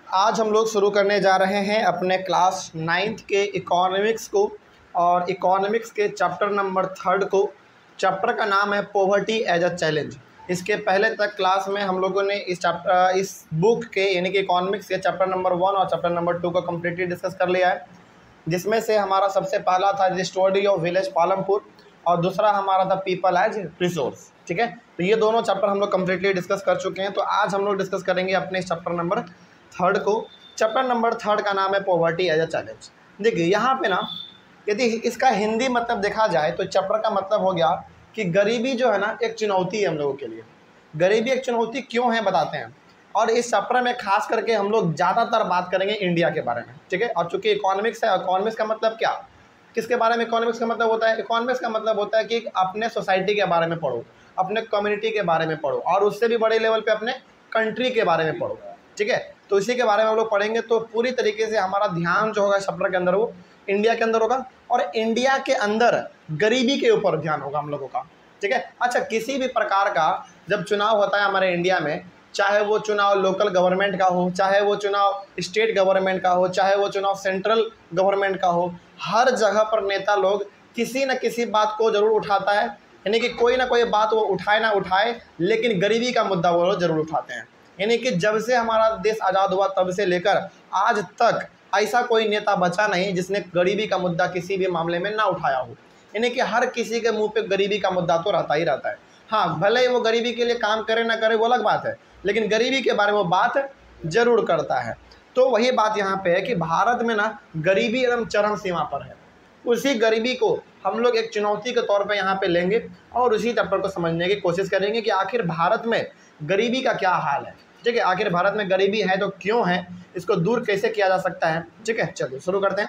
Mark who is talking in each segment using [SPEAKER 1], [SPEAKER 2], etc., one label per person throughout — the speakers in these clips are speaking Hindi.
[SPEAKER 1] आज हम लोग शुरू करने जा रहे हैं अपने क्लास 9th के इकोनॉमिक्स को और इकोनॉमिक्स के चैप्टर नंबर 3 को। चैप्टर का नाम है पॉवर्टी एज अ चैलेंज। इसके पहले तक क्लास में हम लोगों ने इस बुक के यानी कि इकोनॉमिक्स के चैप्टर नंबर 1 और चैप्टर नंबर 2 को कम्प्लीटली डिस्कस कर लिया है, जिसमें से हमारा सबसे पहला था the story of village Palampur और दूसरा हमारा था पीपल एज रिसोर्स। ठीक है, तो ये दोनों चैप्टर हम लोग कम्प्लीटली डिस्कस कर चुके हैं। तो आज हम लोग डिस्कस करेंगे अपने चैप्टर नंबर 3 को। चैप्टर नंबर 3 का नाम है पॉवर्टी एज अ चैलेंज। देखिए यहाँ पे ना, यदि इसका हिंदी मतलब देखा जाए तो चैप्टर का मतलब हो गया कि गरीबी जो है ना एक चुनौती है हम लोगों के लिए। गरीबी एक चुनौती क्यों है बताते हैं, और इस चैप्टर में खास करके हम लोग ज़्यादातर बात करेंगे इंडिया के बारे में। ठीक है, और चूंकि इकोनॉमिक्स है, इकोनॉमिक्स का मतलब क्या, किसके बारे में इकोनॉमिक्स का मतलब होता है? इकोनॉमिक्स का मतलब होता है कि अपने सोसाइटी के बारे में पढ़ो, अपने कम्युनिटी के बारे में पढ़ो और उससे भी बड़े लेवल पे अपने कंट्री के बारे में पढ़ो। ठीक है, तो इसी के बारे में हम लोग पढ़ेंगे। तो पूरी तरीके से हमारा ध्यान जो होगा चैप्टर के अंदर वो इंडिया के अंदर होगा और इंडिया के अंदर गरीबी के ऊपर ध्यान होगा हम लोगों का। ठीक है, अच्छा, किसी भी प्रकार का जब चुनाव होता है हमारे इंडिया में, चाहे वो चुनाव लोकल गवर्नमेंट का हो, चाहे वो चुनाव स्टेट गवर्नमेंट का हो, चाहे वो चुनाव सेंट्रल गवर्नमेंट का हो, हर जगह पर नेता लोग किसी न किसी बात को जरूर उठाता है, यानी कि कोई ना कोई बात वो उठाए ना उठाए, लेकिन गरीबी का मुद्दा वो लोग जरूर उठाते हैं। यानी कि जब से हमारा देश आज़ाद हुआ तब से लेकर आज तक ऐसा कोई नेता बचा नहीं जिसने गरीबी का मुद्दा किसी भी मामले में ना उठाया हो। यानी कि हर किसी के मुंह पे गरीबी का मुद्दा तो रहता ही रहता है। हाँ, भले ही वो गरीबी के लिए काम करे ना करे वो अलग बात है, लेकिन गरीबी के बारे में वो बात जरूर करता है। तो वही बात यहाँ पे है कि भारत में ना गरीबी एकदम चरम सीमा पर है। उसी गरीबी को हम लोग एक चुनौती के तौर पे यहाँ पे लेंगे और उसी चैप्टर को समझने की कोशिश करेंगे कि आखिर भारत में गरीबी का क्या हाल है। ठीक है, आखिर भारत में गरीबी है तो क्यों है, इसको दूर कैसे किया जा सकता है। ठीक है, चलिए शुरू करते हैं।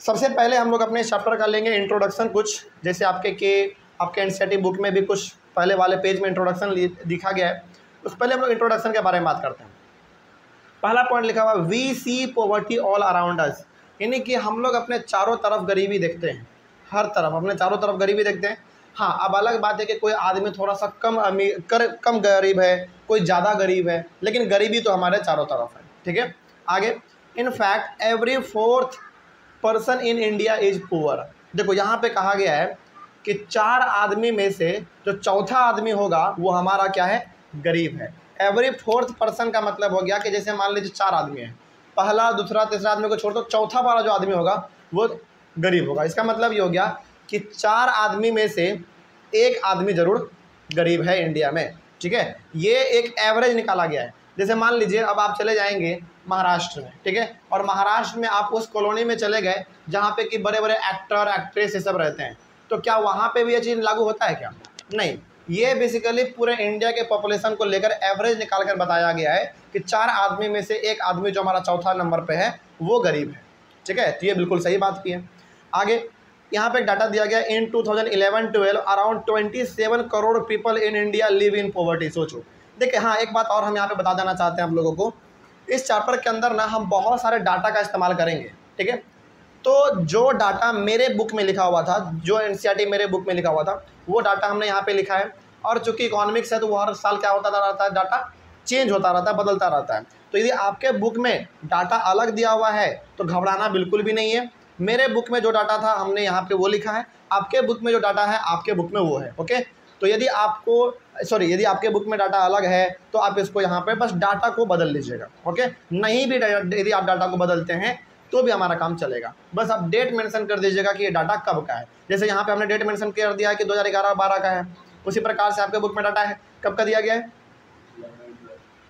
[SPEAKER 1] सबसे पहले हम लोग अपने चैप्टर का लेंगे इंट्रोडक्शन। कुछ जैसे आपके एनसीईआरटी बुक में भी कुछ पहले वाले पेज में इंट्रोडक्शन लिखा गया है, उस पहले हम लोग इंट्रोडक्शन के बारे में बात करते हैं। पहला पॉइंट लिखा हुआ we see poverty all around us, यानी कि हम लोग अपने चारों तरफ गरीबी देखते हैं, हर तरफ अपने चारों तरफ गरीबी देखते हैं। हाँ, अब अलग बात है कि कोई आदमी थोड़ा सा कम गरीब है, कोई ज़्यादा गरीब है, लेकिन गरीबी तो हमारे चारों तरफ है। ठीक है, आगे, in fact every 4th person in India is poor. देखो यहाँ पे कहा गया है कि 4 आदमी में से जो चौथा आदमी होगा वो हमारा क्या है, गरीब है। एवरी 4th पर्सन का मतलब हो गया कि जैसे मान लीजिए 4 आदमी हैं, पहला दूसरा तीसरा आदमी को छोड़ दो, चौथा वाला जो आदमी होगा वो गरीब होगा। इसका मतलब ये हो गया कि 4 आदमी में से एक आदमी जरूर गरीब है इंडिया में। ठीक है, ये एक एवरेज निकाला गया है। जैसे मान लीजिए अब आप चले जाएंगे महाराष्ट्र में, ठीक है, और महाराष्ट्र में आप उस कॉलोनी में चले गए जहाँ पे कि बड़े बड़े एक्टर एक्ट्रेस ये सब रहते हैं, तो क्या वहाँ पे भी ये चीज़ लागू होता है क्या? नहीं, ये बेसिकली पूरे इंडिया के पॉपुलेशन को लेकर एवरेज निकाल कर बताया गया है कि 4 आदमी में से एक आदमी जो हमारा चौथा नंबर पे है वो गरीब है। ठीक है, तो ये बिल्कुल सही बात की है। आगे यहाँ पे डाटा दिया गया इन 2011-12 around 27 crore people in India live in poverty. सोचो, देखिए हाँ, एक बात और हम यहाँ पे बता देना चाहते हैं आप लोगों को, इस चैप्टर के अंदर ना हम बहुत सारे डाटा का इस्तेमाल करेंगे। ठीक है, तो जो डाटा मेरे बुक में लिखा हुआ था, जो एनसीईआरटी मेरे बुक में लिखा हुआ था, वो डाटा हमने यहाँ पे लिखा है। और चूंकि इकोनॉमिक्स है तो वो हर साल क्या होता रहता है, डाटा चेंज होता रहता है, बदलता रहता है। तो यदि आपके बुक में डाटा अलग दिया हुआ है तो घबराना बिल्कुल भी नहीं है। मेरे बुक में जो डाटा था हमने यहाँ पे वो लिखा है, आपके बुक में जो डाटा है आपके बुक में वो है। ओके, तो यदि आपके बुक में डाटा अलग है तो आप इसको यहाँ पे बस डाटा को बदल लीजिएगा। ओके, नहीं भी यदि आप डाटा को बदलते हैं तो भी हमारा काम चलेगा, बस आप डेट मेंशन कर दीजिएगा कि ये डाटा कब का है। जैसे यहाँ पे हमने डेट मेंशन कर दिया है कि 2011-12 का है, उसी प्रकार से आपके बुक में डाटा है कब का दिया गया है,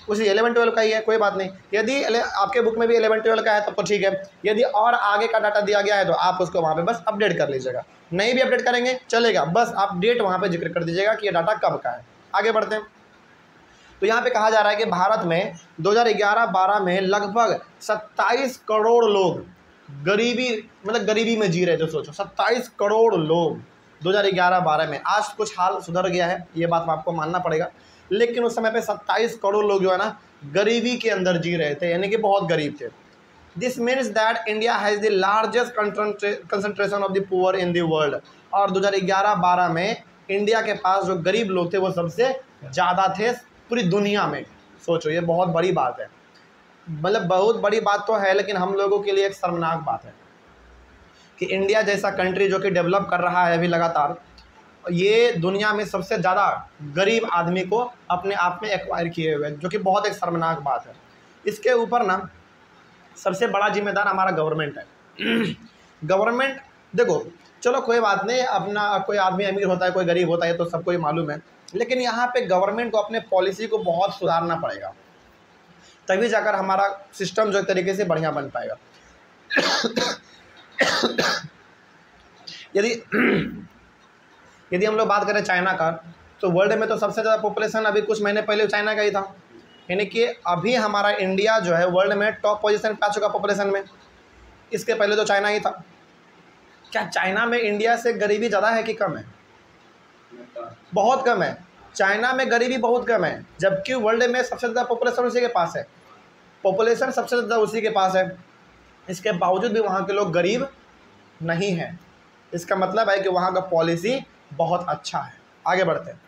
[SPEAKER 1] उसी 11-12 का ही है, कोई बात नहीं। यदि आपके बुक में भी 11-12 का है तब तो ठीक है, यदि और आगे का डाटा दिया गया है तो आप उसको वहाँ पे बस अपडेट कर लीजिएगा। नहीं भी अपडेट करेंगे चलेगा, बस आप डेट वहाँ पे जिक्र कर दीजिएगा कि ये डाटा कब का है। आगे बढ़ते हैं, तो यहाँ पे कहा जा रहा है कि भारत में 2011-12 में लगभग 27 करोड़ लोग गरीबी में जी रहे थे। सोचो, 27 करोड़ लोग 2011-12 में। आज कुछ हाल सुधर गया है, ये बात आपको मानना पड़ेगा, लेकिन उस समय पे 27 करोड़ लोग जो है ना गरीबी के अंदर जी रहे थे, यानी कि बहुत गरीब थे। This means that India has the largest concentration of the poor in the world. और 2011-12 में इंडिया के पास जो गरीब लोग थे वो सबसे ज़्यादा थे पूरी दुनिया में। सोचो, ये बहुत बड़ी बात है। मतलब बहुत बड़ी बात तो है, लेकिन हम लोगों के लिए एक शर्मनाक बात है कि इंडिया जैसा कंट्री जो कि डेवलप कर रहा है अभी लगातार, ये दुनिया में सबसे ज़्यादा गरीब आदमी को अपने आप में एक्वायर किए हुए, जो कि बहुत एक शर्मनाक बात है। इसके ऊपर ना सबसे बड़ा जिम्मेदार हमारा गवर्नमेंट है। गवर्नमेंट देखो, चलो कोई बात नहीं, अपना कोई आदमी अमीर होता है कोई गरीब होता है तो सबको ही मालूम है, लेकिन यहाँ पे गवर्नमेंट को अपने पॉलिसी को बहुत सुधारना पड़ेगा, तभी जाकर हमारा सिस्टम जो एक तरीके से बढ़िया बन पाएगा। यदि यदि हम लोग बात करें चाइना का, तो वर्ल्ड में तो सबसे ज़्यादा पॉपुलेशन अभी कुछ महीने पहले चाइना का ही था, यानी कि अभी हमारा इंडिया जो है वर्ल्ड में टॉप पोजीशन पे आ चुका पॉपुलेशन में। इसके पहले तो चाइना ही था। क्या चाइना में इंडिया से गरीबी ज़्यादा है कि कम है? बहुत कम है। चाइना में गरीबी बहुत कम है, जबकि वर्ल्ड में सबसे ज़्यादा पॉपुलेशन उसी के पास है। पॉपुलेशन सबसे ज़्यादा उसी के पास है, इसके बावजूद भी वहाँ के लोग गरीब नहीं हैं। इसका मतलब है कि वहाँ का पॉलिसी बहुत अच्छा है। आगे बढ़ते हैं।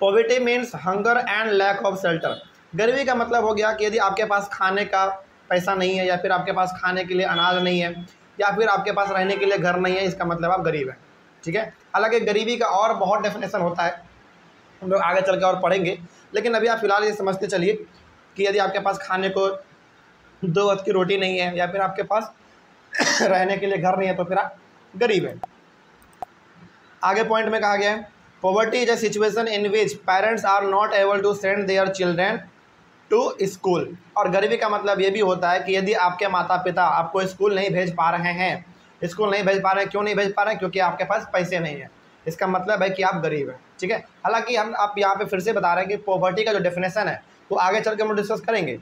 [SPEAKER 1] Poverty means hunger and lack of shelter. गरीबी का मतलब हो गया कि यदि आपके पास खाने का पैसा नहीं है, या फिर आपके पास खाने के लिए अनाज नहीं है, या फिर आपके पास रहने के लिए घर नहीं है, इसका मतलब आप गरीब हैं। ठीक है। हालांकि गरीबी का और बहुत डेफिनेशन होता है, हम लोग आगे चल के और पढ़ेंगे, लेकिन अभी आप फिलहाल ये समझते चलिए कि यदि आपके पास खाने को 2 वक्त की रोटी नहीं है, या फिर आपके पास रहने के लिए घर नहीं है, तो फिर आप गरीब हैं। आगे पॉइंट में कहा गया है, poverty is a situation in which parents are not able to send their children to school. और गरीबी का मतलब ये भी होता है कि यदि आपके माता पिता आपको स्कूल नहीं भेज पा रहे हैं, स्कूल नहीं भेज पा रहे हैं, क्यों नहीं भेज पा रहे हैं? क्योंकि आपके पास पैसे नहीं है। इसका मतलब है कि आप गरीब हैं। ठीक है। हालांकि हम आप यहाँ पे फिर से बता रहे हैं कि पॉवर्टी का जो डेफिनेशन है वो आगे चल के हम डिस्कस करेंगे,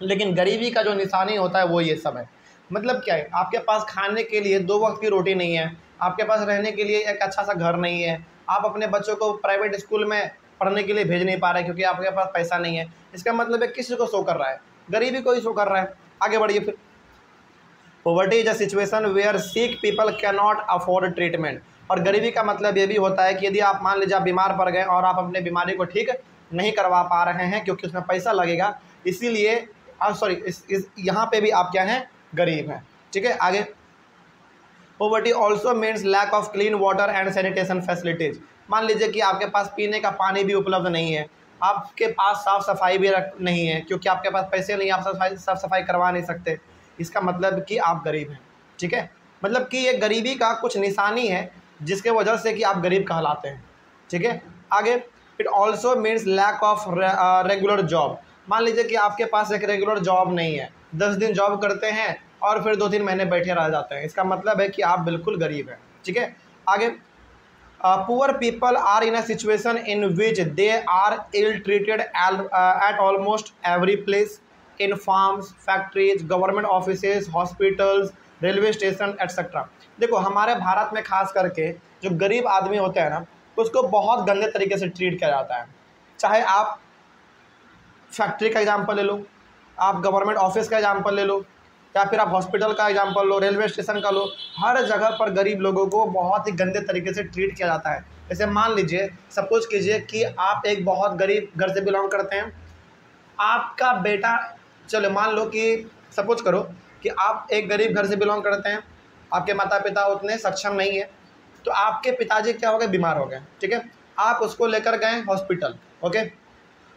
[SPEAKER 1] लेकिन गरीबी का जो निशानी होता है वो ये सब है। मतलब क्या है? आपके पास खाने के लिए 2 वक्त की रोटी नहीं है, आपके पास रहने के लिए एक अच्छा सा घर नहीं है, आप अपने बच्चों को प्राइवेट स्कूल में पढ़ने के लिए भेज नहीं पा रहे क्योंकि आपके पास पैसा नहीं है। इसका मतलब है किसी को शो कर रहा है, गरीबी को ही शो कर रहा है। आगे बढ़िए फिर। Poverty is a situation where sick people can not afford treatment. और गरीबी का मतलब ये भी होता है कि यदि आप मान लीजिए आप बीमार पड़ गए और आप अपने बीमारी को ठीक नहीं करवा पा रहे हैं क्योंकि उसमें पैसा लगेगा, इसीलिए यहाँ पे भी आप क्या हैं? गरीब हैं। ठीक है। आगे, poverty also means lack of clean water and sanitation facilities. मान लीजिए कि आपके पास पीने का पानी भी उपलब्ध नहीं है, आपके पास साफ़ सफाई भी नहीं है, क्योंकि आपके पास पैसे नहीं, आप साफ़ सफाई करवा नहीं सकते। इसका मतलब कि आप गरीब हैं। ठीक है। मतलब कि ये गरीबी का कुछ निशानी है जिसके वजह से कि आप गरीब कहलाते हैं। ठीक है। आगे, it also means lack of regular job. मान लीजिए कि आपके पास एक रेगुलर जॉब नहीं है, 10 दिन जॉब करते हैं और फिर 2-3 महीने बैठे रह जाते हैं। इसका मतलब है कि आप बिल्कुल गरीब हैं। ठीक है। आगे, poor people are in a situation in which they are ill treated at almost every place, in farms, factories, government offices, hospitals, railway station etcetera. देखो, हमारे भारत में खास करके जो गरीब आदमी होते हैं ना, उसको बहुत गंदे तरीके से ट्रीट किया जाता है। चाहे आप फैक्ट्री का एग्जाम्पल ले लो, आप गवर्नमेंट ऑफिस का एग्जाम्पल ले लो, या फिर आप हॉस्पिटल का एग्जाम्पल लो, रेलवे स्टेशन का लो, हर जगह पर गरीब लोगों को बहुत ही गंदे तरीके से ट्रीट किया जाता है। जैसे मान लीजिए, सपोज कीजिए कि आप एक बहुत गरीब घर से बिलोंग करते हैं, आपका बेटा, चलो मान लो कि सपोज करो कि आप एक गरीब घर से बिलोंग करते हैं, आपके माता पिता उतने सक्षम नहीं है, तो आपके पिताजी क्या हो गए? बीमार हो गए। ठीक है। आप उसको लेकर गए हॉस्पिटल। ओके।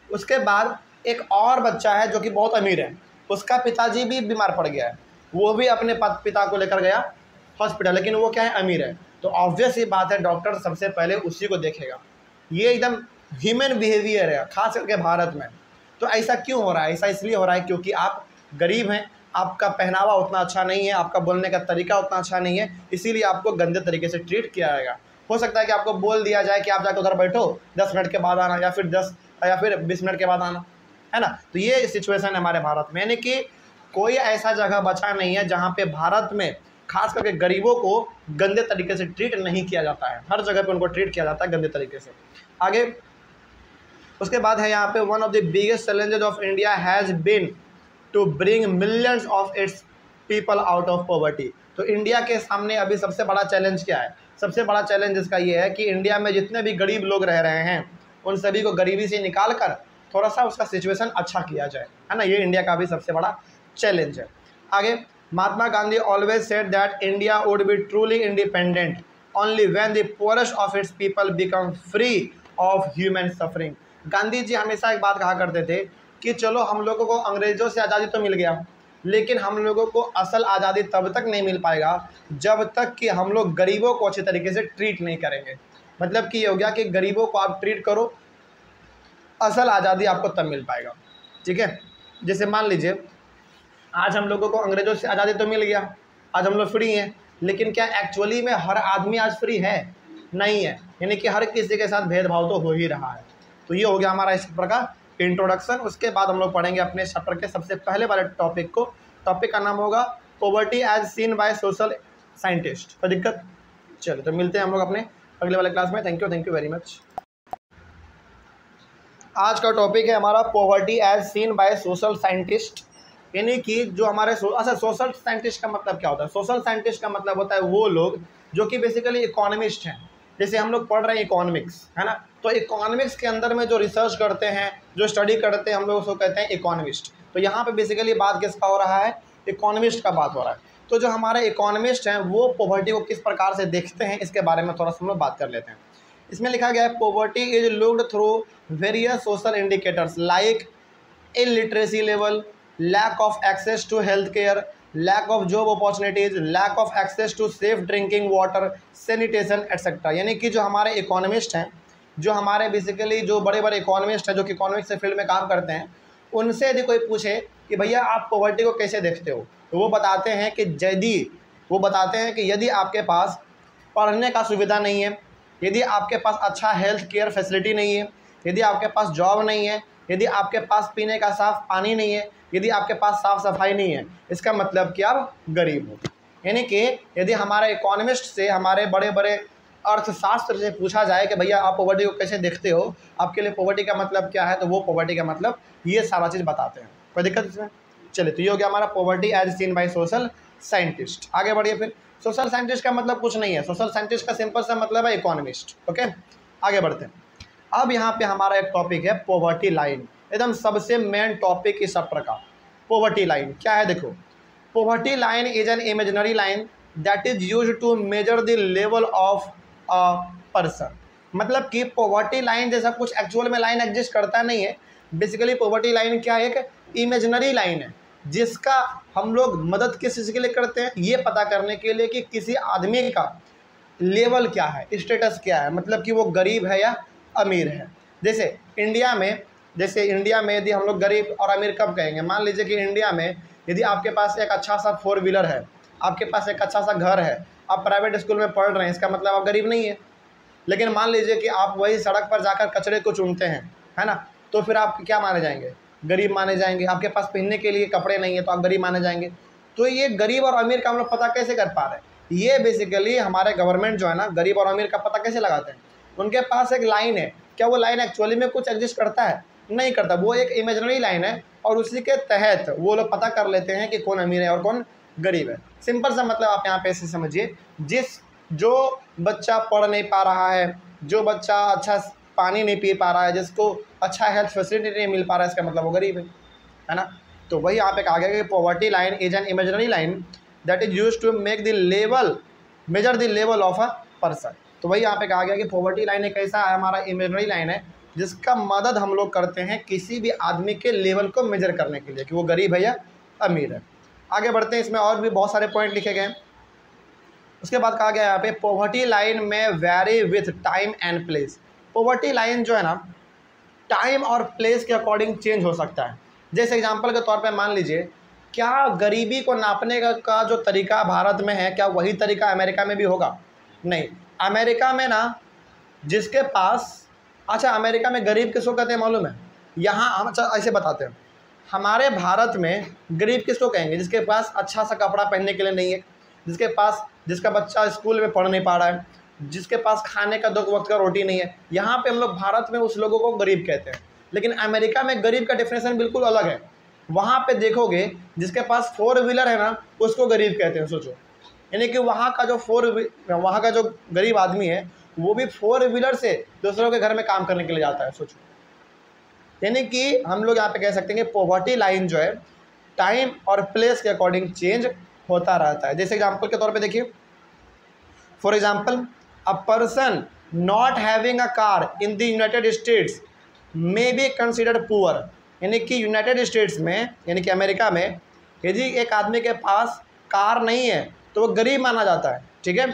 [SPEAKER 1] उसके बाद एक और बच्चा है जो कि बहुत अमीर है, उसका पिताजी भी बीमार पड़ गया है, वो भी अपने पिता को लेकर गया हॉस्पिटल, लेकिन वो क्या है? अमीर है। तो ऑब्वियस ही बात है, डॉक्टर सबसे पहले उसी को देखेगा। ये एकदम ह्यूमन बिहेवियर है, खास करके भारत में। तो ऐसा क्यों हो रहा है? ऐसा इसलिए हो रहा है क्योंकि आप गरीब हैं, आपका पहनावा उतना अच्छा नहीं है, आपका बोलने का तरीका उतना अच्छा नहीं है, इसीलिए आपको गंदे तरीके से ट्रीट किया जाएगा। हो सकता है कि आपको बोल दिया जाए कि आप जाकर उधर बैठो, 10 मिनट के बाद आना, या फिर 20 मिनट के बाद आना, है ना। तो ये सिचुएशन है हमारे भारत में, यानी कि कोई ऐसा जगह बचा नहीं है जहाँ पे भारत में खास करके गरीबों को गंदे तरीके से ट्रीट नहीं किया जाता है। हर जगह पे उनको ट्रीट किया जाता है गंदे तरीके से। आगे, उसके बाद है यहाँ पे, one of the biggest challenges of India has been to bring millions of its people out of poverty. तो इंडिया के सामने अभी सबसे बड़ा चैलेंज क्या है? सबसे बड़ा चैलेंज इसका ये है कि इंडिया में जितने भी गरीब लोग रह रहे हैं, उन सभी को गरीबी से निकाल कर थोड़ा सा उसका सिचुएशन अच्छा किया जाए, है ना। ये इंडिया का भी सबसे बड़ा चैलेंज है। आगे, Mahatma Gandhi always said that India would be truly independent only when the poorest of its people become free of human suffering. Gandhi ji हमेशा एक बात कहा करते थे कि चलो हम लोगों को अंग्रेज़ों से आज़ादी तो मिल गया, लेकिन हम लोगों को असल आज़ादी तब तक नहीं मिल पाएगा जब तक कि हम लोग गरीबों को अच्छे तरीके से ट्रीट नहीं करेंगे। मतलब कि ये हो गया कि गरीबों को आप ट्रीट करो, असल आज़ादी आपको तब मिल पाएगा, ठीक है। जैसे मान लीजिए आज हम लोगों को अंग्रेज़ों से आज़ादी तो मिल गया, आज हम लोग फ्री हैं, लेकिन क्या एक्चुअली में हर आदमी आज फ्री है? नहीं है, यानी कि हर किसी के साथ भेदभाव तो हो ही रहा है। तो ये हो गया हमारा इस चैप्टर का इंट्रोडक्शन। उसके बाद हम लोग पढ़ेंगे अपने चैप्टर के सबसे पहले वाले टॉपिक को। टॉपिक का नाम होगा poverty as seen by social scientist. कोई दिक्कत? चलो तो मिलते हैं हम लोग अपने अगले वाले क्लास में। Thank you very much. आज का टॉपिक है हमारा poverty as seen by social scientist, यानी कि जो हमारे अच्छा सोशल साइंटिस्ट का मतलब क्या होता है? सोशल साइंटिस्ट का मतलब होता है वो लोग जो कि बेसिकली इकोनॉमिस्ट हैं। जैसे हम लोग पढ़ रहे हैं इकोनॉमिक्स, है ना, तो इकोनॉमिक्स के अंदर में जो रिसर्च करते हैं, जो स्टडी करते हैं, हम लोग उसको कहते हैं इकोनॉमिस्ट। तो यहाँ पे बेसिकली बात किसका हो रहा है? इकोनॉमिस्ट का बात हो रहा है। तो जो हमारे इकोनॉमिस्ट हैं वो पॉवर्टी को किस प्रकार से देखते हैं, इसके बारे में थोड़ा सा हम लोग बात कर लेते हैं। इसमें लिखा गया है poverty is looked through various social indicators like illiteracy level, lack of access to health care, lack of job opportunities, lack of access to safe drinking water, sanitation etc। यानी कि जो हमारे इकोनॉमिस्ट हैं, जो हमारे बेसिकली जो बड़े बड़े इकोनॉमिस्ट हैं जो कि इकोनॉमिक्स से फील्ड में काम करते हैं, उनसे यदि कोई पूछे कि भैया आप पॉवर्टी को कैसे देखते हो, तो वो बताते हैं कि यदि आपके पास पढ़ने का सुविधा नहीं है, यदि आपके पास अच्छा हेल्थ केयर फैसिलिटी नहीं है, यदि आपके पास जॉब नहीं है, यदि आपके पास पीने का साफ पानी नहीं है, यदि आपके पास साफ सफाई नहीं है, इसका मतलब कि आप गरीब हो। यानी कि यदि हमारे इकोनॉमिस्ट से, हमारे बड़े बड़े अर्थशास्त्र से पूछा जाए कि भैया आप पॉवर्टी को कैसे देखते हो, आपके लिए पॉवर्टी का मतलब क्या है, तो वो पॉवर्टी का मतलब ये सारा चीज़ बताते हैं। कोई दिक्कत इसमें? चलिए, तो ये हो गया हमारा poverty as seen by social scientist. आगे बढ़िए फिर। सोशल साइंटिस्ट का मतलब कुछ नहीं है, सोशल साइंटिस्ट का सिंपल सा मतलब है इकोनॉमिस्ट। ओके, आगे बढ़ते हैं। अब यहाँ पे हमारा एक टॉपिक है पॉवर्टी लाइन, एकदम सबसे मेन टॉपिक इस चैप्टर का। पॉवर्टी लाइन क्या है? देखो, poverty line is an imaginary line that is used to measure the level of a person. मतलब कि पॉवर्टी लाइन जैसा कुछ एक्चुअल में लाइन एग्जिस्ट करता नहीं है। बेसिकली पॉवर्टी लाइन क्या है? एक इमेजिनरी लाइन है जिसका हम लोग मदद किस चीज़ के लिए करते हैं, ये पता करने के लिए कि किसी आदमी का लेवल क्या है, स्टेटस क्या है, मतलब कि वो गरीब है या अमीर है। जैसे इंडिया में यदि हम लोग गरीब और अमीर कब कहेंगे? मान लीजिए कि इंडिया में यदि आपके पास एक अच्छा सा 4 व्हीलर है, आपके पास एक अच्छा सा घर है, आप प्राइवेट स्कूल में पढ़ रहे हैं, इसका मतलब आप गरीब नहीं है। लेकिन मान लीजिए कि आप वही सड़क पर जाकर कचरे को चुनते हैं, है ना, तो फिर आप क्या माने जाएंगे? गरीब माने जाएंगे। आपके पास पहनने के लिए कपड़े नहीं है तो आप गरीब माने जाएंगे। तो ये गरीब और अमीर का हम लोग पता कैसे कर पा रहे हैं? ये बेसिकली हमारे गवर्नमेंट जो है ना, गरीब और अमीर का पता कैसे लगाते हैं? उनके पास एक लाइन है। क्या वो लाइन एक्चुअली में कुछ एग्जिस्ट करता है? नहीं करता, वो एक इमेजिनरी लाइन है और उसी के तहत वो लोग पता कर लेते हैं कि कौन अमीर है और कौन गरीब है। सिंपल सा मतलब आप यहाँ पे ऐसे समझिए, जो बच्चा पढ़ नहीं पा रहा है, जो बच्चा अच्छा पानी नहीं पी पा रहा है, जिसको अच्छा हेल्थ फैसिलिटी नहीं मिल पा रहा है, इसका मतलब वो गरीब है ना। तो वही यहाँ पे कहा गया कि poverty line is an imaginary line that is used to measure the level of a person. तो वही यहाँ पे कहा गया कि पॉवर्टी लाइन एक ऐसा है, हमारा इमेजिनरी लाइन है जिसका मदद हम लोग करते हैं किसी भी आदमी के लेवल को मेजर करने के लिए कि वो गरीब है या अमीर है। आगे बढ़ते हैं, इसमें और भी बहुत सारे पॉइंट लिखे गए हैं। उसके बाद कहा गया यहाँ पे पॉवर्टी लाइन में very with time and place. Poverty line जो है ना, टाइम और प्लेस के अकॉर्डिंग चेंज हो सकता है। जैसे एग्जांपल के तौर पे मान लीजिए, क्या गरीबी को नापने का जो तरीका भारत में है, क्या वही तरीका अमेरिका में भी होगा? नहीं। अमेरिका में ना जिसके पास, अच्छा अमेरिका में गरीब किसको कहते हैं मालूम है? यहाँ हम अच्छा ऐसे बताते हैं, हमारे भारत में गरीब किसको कहेंगे? जिसके पास अच्छा सा कपड़ा पहनने के लिए नहीं है, जिसका बच्चा स्कूल में पढ़ नहीं पा रहा है, जिसके पास खाने का 2 वक्त का रोटी नहीं है। यहाँ पे हम लोग भारत में उस लोगों को गरीब कहते हैं। लेकिन अमेरिका में गरीब का डेफिनेशन बिल्कुल अलग है। वहाँ पे देखोगे जिसके पास 4 व्हीलर है ना, उसको गरीब कहते हैं। सोचो, यानी कि वहाँ का जो गरीब आदमी है वो भी 4 व्हीलर से दूसरों के घर में काम करने के लिए जाता है। सोचो, यानी कि हम लोग यहाँ पे कह सकते हैं कि पॉवर्टी लाइन जो है टाइम और प्लेस के अकॉर्डिंग चेंज होता रहता है। जैसे एग्जाम्पल के तौर पे देखिए, for example a person not having a car in the United states may be considered poor. यानी कि यूनाइटेड स्टेट्स में यानी कि अमेरिका में यदि एक आदमी के पास कार नहीं है तो वो गरीब माना जाता है, ठीक है।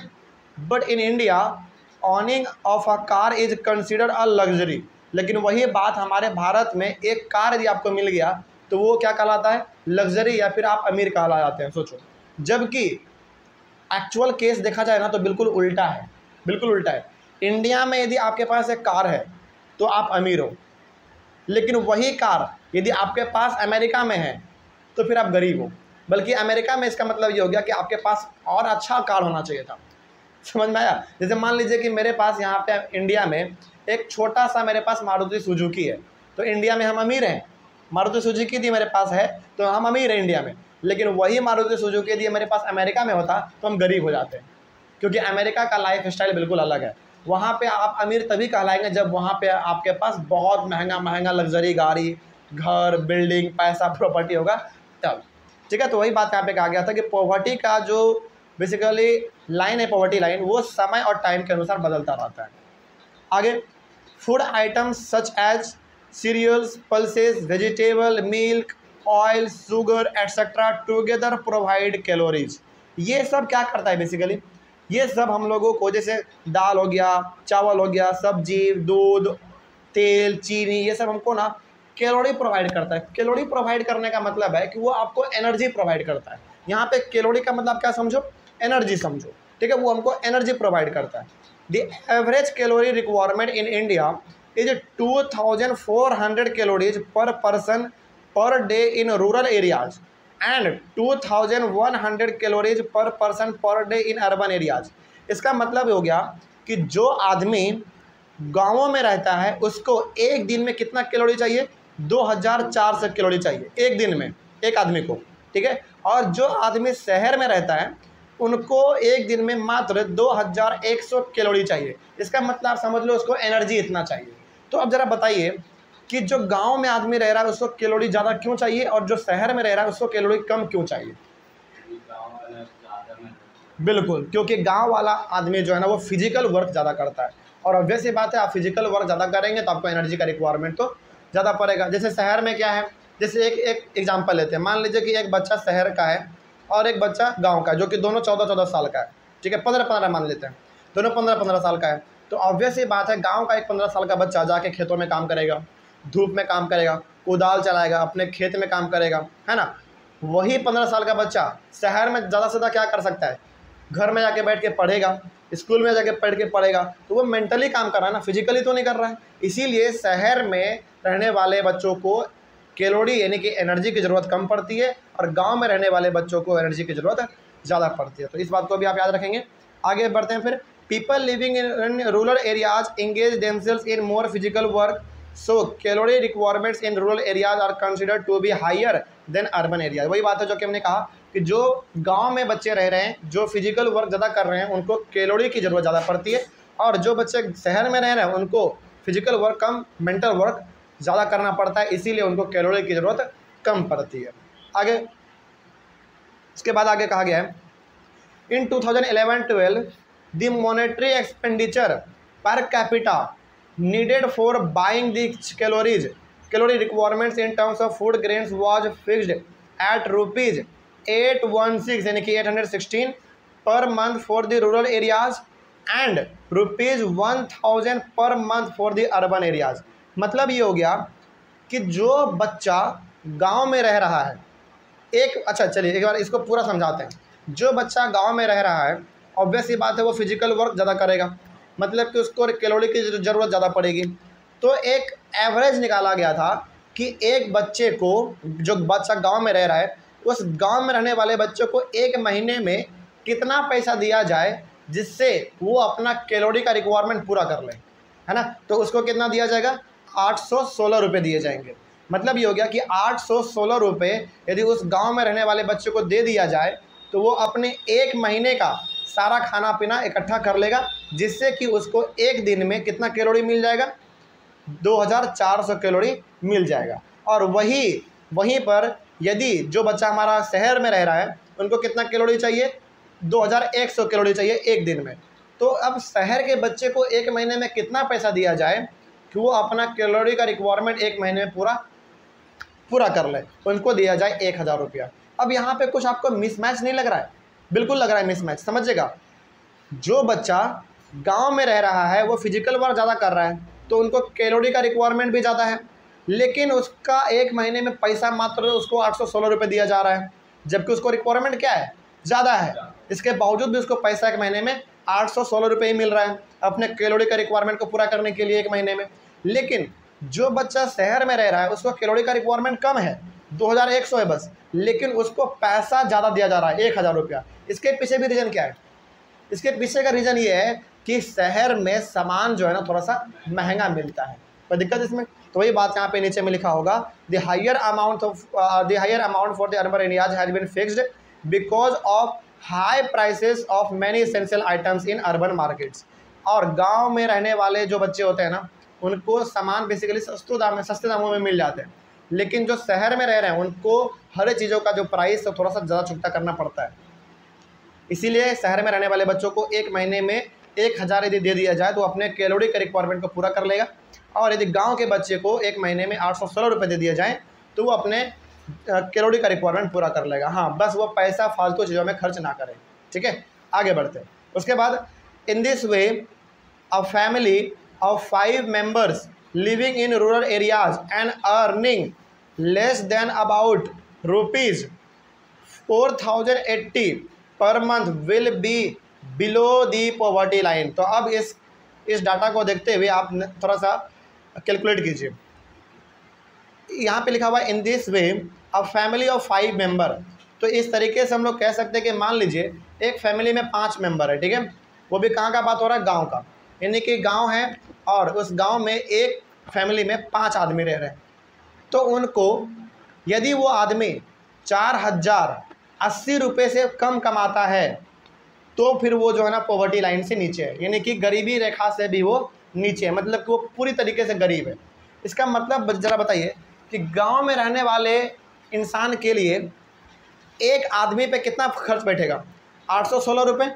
[SPEAKER 1] But in India ऑनिंग of a car is considered a luxury. लेकिन वही बात हमारे भारत में एक कार यदि आपको मिल गया तो वो क्या कहलाता है, लग्जरी, या फिर आप अमीर कहला जाते हैं। सोचो, जबकि एक्चुअल केस देखा जाए ना तो बिल्कुल उल्टा है, बिल्कुल उल्टा है। इंडिया में यदि आपके पास एक कार है तो आप अमीर हो, लेकिन वही कार यदि आपके पास अमेरिका में है तो फिर आप गरीब हो। बल्कि अमेरिका में इसका मतलब ये हो गया कि आपके पास और अच्छा कार होना चाहिए था। समझ में आया? जैसे मान लीजिए कि मेरे पास यहाँ पे इंडिया में एक छोटा सा मेरे पास मारुति सुजुकी है, तो इंडिया में हम अमीर हैं। मारुति सुजुकी यदि मेरे पास है तो हम अमीर हैं इंडिया में, लेकिन वही मारुति सुजुकी यदि मेरे पास अमेरिका में होता तो हम गरीब हो जाते हैं, क्योंकि अमेरिका का लाइफ स्टाइल बिल्कुल अलग है। वहाँ पे आप अमीर तभी कहलाएंगे जब वहाँ पे आपके पास बहुत महंगा महंगा लग्जरी गाड़ी, घर, बिल्डिंग, पैसा, प्रॉपर्टी होगा तब, ठीक है। तो वही बात यहाँ पे कहा गया था कि पॉवर्टी का जो बेसिकली लाइन है, पॉवर्टी लाइन, वो समय और टाइम के अनुसार बदलता रहता है। आगे, food items such as cereals, pulses, vegetable, milk, oil, sugar etcetera together provide calories. ये सब क्या करता है बेसिकली, ये सब हम लोगों को, जैसे दाल हो गया, चावल हो गया, सब्जी, दूध, तेल, चीनी, ये सब हमको ना कैलोरी प्रोवाइड करता है। कैलोरी प्रोवाइड करने का मतलब है कि वो आपको एनर्जी प्रोवाइड करता है। यहाँ पे कैलोरी का मतलब क्या समझो, एनर्जी समझो, ठीक है। वो हमको एनर्जी प्रोवाइड करता है। The average calorie requirement in India is 2400 calories पर person per day in rural areas and 2100 calories पर person per day in urban areas. इसका मतलब हो गया कि जो आदमी गाँवों में रहता है उसको एक दिन में कितना कैलोरी चाहिए, 2400 कैलोरी चाहिए एक दिन में, एक आदमी को, ठीक है। और जो आदमी शहर में रहता है उनको एक दिन में मात्र 2100 कैलोरी चाहिए। इसका मतलब समझ लो उसको एनर्जी इतना चाहिए। तो अब ज़रा बताइए कि जो गांव में आदमी रह रहा है उसको कैलोरी ज़्यादा क्यों चाहिए और जो शहर में रह रहा है उसको कैलोरी कम क्यों चाहिए? बिल्कुल, क्योंकि गांव वाला आदमी जो है ना वो फिजिकल वर्क ज़्यादा करता है, और ऑब्वियस सी बात है आप फिजिकल वर्क ज़्यादा करेंगे तो आपको एनर्जी का रिक्वायरमेंट तो ज़्यादा पड़ेगा। जैसे शहर में क्या है, जैसे एक एग्जांपल लेते हैं, मान लीजिए कि एक बच्चा शहर का है और एक बच्चा गांव का है, जो कि दोनों 14-14 साल का है, ठीक है, 15-15 मान लेते हैं, दोनों 15-15 साल का है। तो ऑब्वियस ही बात है गांव का एक 15 साल का बच्चा जाके खेतों में काम करेगा, धूप में काम करेगा, कुदाल चलाएगा, अपने खेत में काम करेगा, है ना। वही 15 साल का बच्चा शहर में ज़्यादा से ज़्यादा क्या कर सकता है, घर में जाके बैठ के पढ़ेगा, स्कूल में जाके पढ़ के पढ़ेगा, तो वो मेंटली काम कर रहा है ना, फिजिकली तो नहीं कर रहा है। इसीलिए शहर में रहने वाले बच्चों को कैलोरी यानी कि एनर्जी की ज़रूरत कम पड़ती है और गांव में रहने वाले बच्चों को एनर्जी की ज़रूरत ज़्यादा पड़ती है। तो इस बात को भी आप याद रखेंगे। आगे बढ़ते हैं फिर, people living in rural areas engage themselves in more physical work, so calorie requirements in rural areas are considered to be higher than urban areas. वही बात है जो कि हमने कहा कि जो गांव में बच्चे रह रहे हैं, जो फिजिकल वर्क ज़्यादा कर रहे हैं, उनको कैलोरी की ज़रूरत ज़्यादा पड़ती है, और जो बच्चे शहर में रह रहे हैं उनको फिजिकल वर्क कम, मेंटल वर्क ज़्यादा करना पड़ता है, इसीलिए उनको कैलोरी की ज़रूरत कम पड़ती है। आगे इसके बाद आगे कहा गया है, इन 2011-12 the monetary expenditure per capita needed for buying the calorie requirements in terms of food grains was fixed at ₹816 यानी कि 816 per month for the rural areas and ₹1000 per month for the urban areas. मतलब ये हो गया कि जो बच्चा गांव में रह रहा है, अच्छा चलिए एक बार इसको पूरा समझाते हैं। जो बच्चा गांव में रह रहा है, ऑब्वियस ये बात है वो फिजिकल वर्क ज़्यादा करेगा, मतलब कि उसको कैलोरी की ज़रूरत ज़्यादा पड़ेगी। तो एक एवरेज निकाला गया था कि एक बच्चे को, जो बच्चा गांव में रह रहा है, उस गांव में रहने वाले बच्चों को एक महीने में कितना पैसा दिया जाए जिससे वो अपना कैलोरी का रिक्वायरमेंट पूरा कर ले, है ना। तो उसको कितना दिया जाएगा, 816 रुपये दिए जाएंगे। मतलब ये हो गया कि 816 रुपये यदि उस गांव में रहने वाले बच्चे को दे दिया जाए तो वो अपने एक महीने का सारा खाना पीना इकट्ठा कर लेगा, जिससे कि उसको एक दिन में कितना कैलोरी मिल जाएगा, 2400 कैलोरी मिल जाएगा। और वहीं पर यदि जो बच्चा हमारा शहर में रह रहा है उनको कितना कैलोरी चाहिए, 2100 कैलोरी चाहिए एक दिन में। तो अब शहर के बच्चे को एक महीने में कितना पैसा दिया जाए कि वो अपना कैलोरी का रिक्वायरमेंट एक महीने में पूरा कर ले, तो उनको दिया जाए 1000 रुपया। अब यहाँ पे कुछ आपको मिसमैच नहीं लग रहा है? बिल्कुल लग रहा है मिसमैच, समझिएगा। जो बच्चा गांव में रह रहा है वो फिजिकल वर्क ज़्यादा कर रहा है तो उनको कैलोरी का रिक्वायरमेंट भी ज़्यादा है, लेकिन उसका एक महीने में पैसा मात्र उसको 816 रुपये दिया जा रहा है, जबकि उसको रिक्वायरमेंट क्या है, ज़्यादा है। इसके बावजूद भी उसको पैसा एक महीने में 816 रुपये ही मिल रहा है अपने कैलोरी का रिक्वायरमेंट को पूरा करने के लिए एक महीने में। लेकिन जो बच्चा शहर में रह रहा है उसको कैलोरी का रिक्वायरमेंट कम है, 2100 है बस, लेकिन उसको पैसा ज़्यादा दिया जा रहा है 1000 रुपया। इसके पीछे भी रीज़न क्या है? इसके पीछे का रीज़न ये है कि शहर में सामान जो है ना थोड़ा सा महंगा मिलता है। कोई दिक्कत इसमें? तो वही बात यहाँ पे नीचे में लिखा होगा, the higher amount for the urban areas has been fixed because of high prices of many essential items in urban markets. और गांव में रहने वाले जो बच्चे होते हैं ना उनको सामान बेसिकली सस्ते दामों में मिल जाते हैं, लेकिन जो शहर में रह रहे हैं उनको हर चीज़ों का जो प्राइस है थोड़ा सा ज़्यादा चुकता करना पड़ता है। इसीलिए शहर में रहने वाले बच्चों को एक महीने में 1000 यदि दे दिया जाए तो अपने कैलोरी के रिक्वायरमेंट को पूरा कर लेगा, और यदि गांव के बच्चे को एक महीने में 816 रुपये दे दिया जाए तो वो अपने कैलोरी का रिक्वायरमेंट पूरा कर लेगा। हाँ, बस वो पैसा फालतू चीज़ों में खर्च ना करें। ठीक है, आगे बढ़ते हैं। उसके बाद, in this way a family of 5 members living in rural areas and earning less than about ₹4080 per month will be below the poverty line. तो अब इस डाटा को देखते हुए आप थोड़ा सा कैलकुलेट कीजिए। यहाँ पे लिखा हुआ in this way a family of 5 member. तो इस तरीके से हम लोग कह सकते हैं कि मान लीजिए एक फैमिली में 5 मेंबर है, ठीक है, वो भी कहाँ का बात हो रहा है, गांव का, यानी कि गांव है और उस गांव में एक फैमिली में 5 आदमी रह रहे हैं। तो उनको यदि वो आदमी 4080 रुपये से कम कमाता है तो फिर वो जो है ना पॉवर्टी लाइन से नीचे है, यानी कि गरीबी रेखा से भी वो नीचे है, मतलब कि वो पूरी तरीके से गरीब है। इसका मतलब ज़रा बताइए कि गांव में रहने वाले इंसान के लिए एक आदमी पे कितना खर्च बैठेगा, 816 रुपये,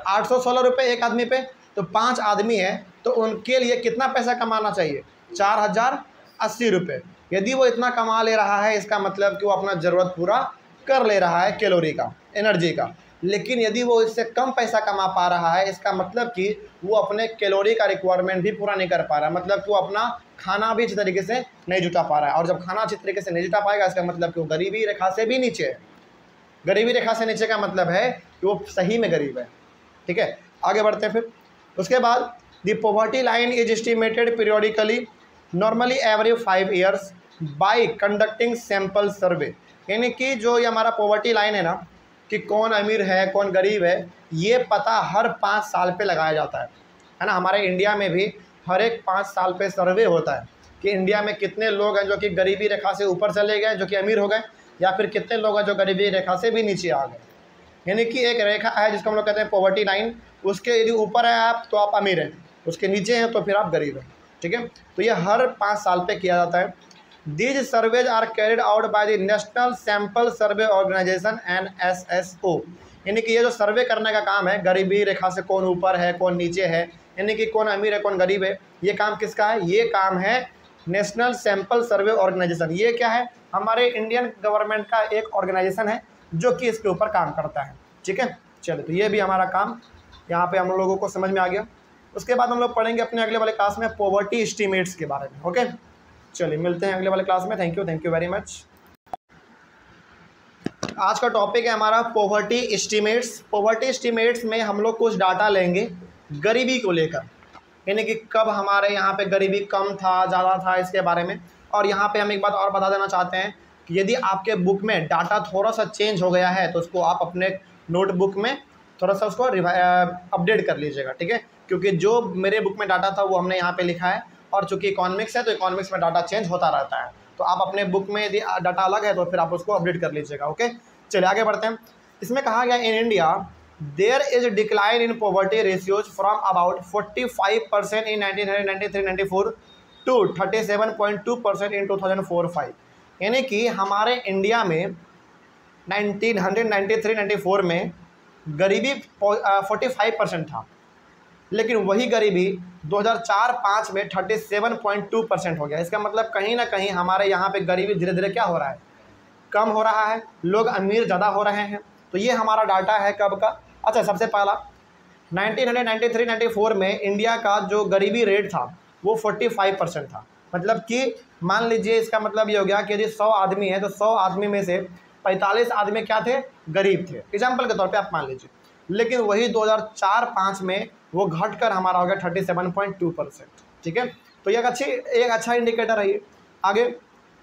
[SPEAKER 1] 816 रुपये एक आदमी पे, तो 5 आदमी है तो उनके लिए कितना पैसा कमाना चाहिए, 4080 रुपये। यदि वो इतना कमा ले रहा है इसका मतलब कि वो अपना ज़रूरत पूरा कर ले रहा है कैलोरी का, एनर्जी का। लेकिन यदि वो इससे कम पैसा कमा पा रहा है इसका मतलब कि वो अपने कैलोरी का रिक्वायरमेंट भी पूरा नहीं कर पा रहा है, मतलब कि वो अपना खाना भी अच्छी तरीके से नहीं जुटा पा रहा है। और जब खाना अच्छी तरीके से नहीं जुटा पाएगा इसका मतलब कि वो गरीबी रेखा से भी नीचे है। गरीबी रेखा से नीचे का मतलब है कि वो सही में गरीब है। ठीक है, आगे बढ़ते हैं। फिर उसके बाद, the poverty line is estimated periodically normally every 5 years bye conducting sample survey. यानी कि जो ये हमारा पॉवर्टी लाइन है ना कि कौन अमीर है कौन गरीब है, ये पता हर 5 साल पे लगाया जाता है ना। हमारे इंडिया में भी हर एक 5 साल पे सर्वे होता है कि इंडिया में कितने लोग हैं जो कि गरीबी रेखा से ऊपर चले गए, जो कि अमीर हो गए, या फिर कितने लोग हैं जो गरीबी रेखा से भी नीचे आ गए। यानी कि एक रेखा है जिसको हम लोग कहते हैं पॉवर्टी लाइन, उसके यदि ऊपर है आप तो आप अमीर हैं, उसके नीचे हैं तो फिर आप गरीब हैं। ठीक है, तो ये हर 5 साल पे किया जाता है। These surveys are carried out by the National Sample Survey Organization NSSO। यानी कि ये जो सर्वे करने का काम है, गरीबी रेखा से कौन ऊपर है कौन नीचे है, यानी कि कौन अमीर है कौन गरीब है, ये काम किसका है, ये काम है नेशनल सैंपल सर्वे ऑर्गेनाइजेशन। ये क्या है, हमारे इंडियन गवर्नमेंट का एक ऑर्गेनाइजेशन है जो कि इसके ऊपर काम करता है। ठीक है, चलो, तो ये भी हमारा काम यहाँ पे हम लोगों को समझ में आ गया। उसके बाद हम लोग पढ़ेंगे अपने अगले वाले क्लास में पॉवर्टी एस्टीमेट्स के बारे में। ओके, चलिए मिलते हैं अगले वाले क्लास में। Thank you very much. आज का टॉपिक है हमारा पॉवर्टी एस्टीमेट्स। पॉवर्टी एस्टीमेट्स में हम लोग कुछ डाटा लेंगे गरीबी को लेकर, यानी कि कब हमारे यहाँ पे गरीबी कम था ज़्यादा था इसके बारे में। और यहाँ पे हम एक बात और बता देना चाहते हैं कि यदि आपके बुक में डाटा थोड़ा सा चेंज हो गया है तो उसको आप अपने नोटबुक में थोड़ा सा उसको अपडेट कर लीजिएगा। ठीक है, क्योंकि जो मेरे बुक में डाटा था वो हमने यहाँ पे लिखा है, और चूंकि इकोनॉमिक्स है तो इकोनॉमिक्स में डाटा चेंज होता रहता है, तो आप अपने बुक में यदि डाटा अलग है तो फिर आप उसको अपडेट कर लीजिएगा। ओके, चलिए आगे बढ़ते हैं। इसमें कहा गया in India there is decline in poverty ratios from about 45% in 1993-94 to 37.2% in 2004-05। यानी कि हमारे इंडिया में 1993-94 में गरीबी 45% था, लेकिन वही गरीबी 2004-05 में 37.2% हो गया। इसका मतलब कहीं ना कहीं हमारे यहाँ पे गरीबी धीरे धीरे क्या हो रहा है, कम हो रहा है, लोग अमीर ज़्यादा हो रहे हैं। तो ये हमारा डाटा है कब का। अच्छा, सबसे पहला 1993-94 में इंडिया का जो गरीबी रेट था वो 45% था। मतलब कि मान लीजिए, इसका मतलब ये हो गया कि यदि 100 आदमी है तो 100 आदमी में से 45 आदमी क्या थे, गरीब थे, एग्जाम्पल के तौर पे आप मान लीजिए। लेकिन वही 2004-05 में वो घटकर हमारा हो गया 37.2%। ठीक है, तो एक अच्छा इंडिकेटर है ये। आगे,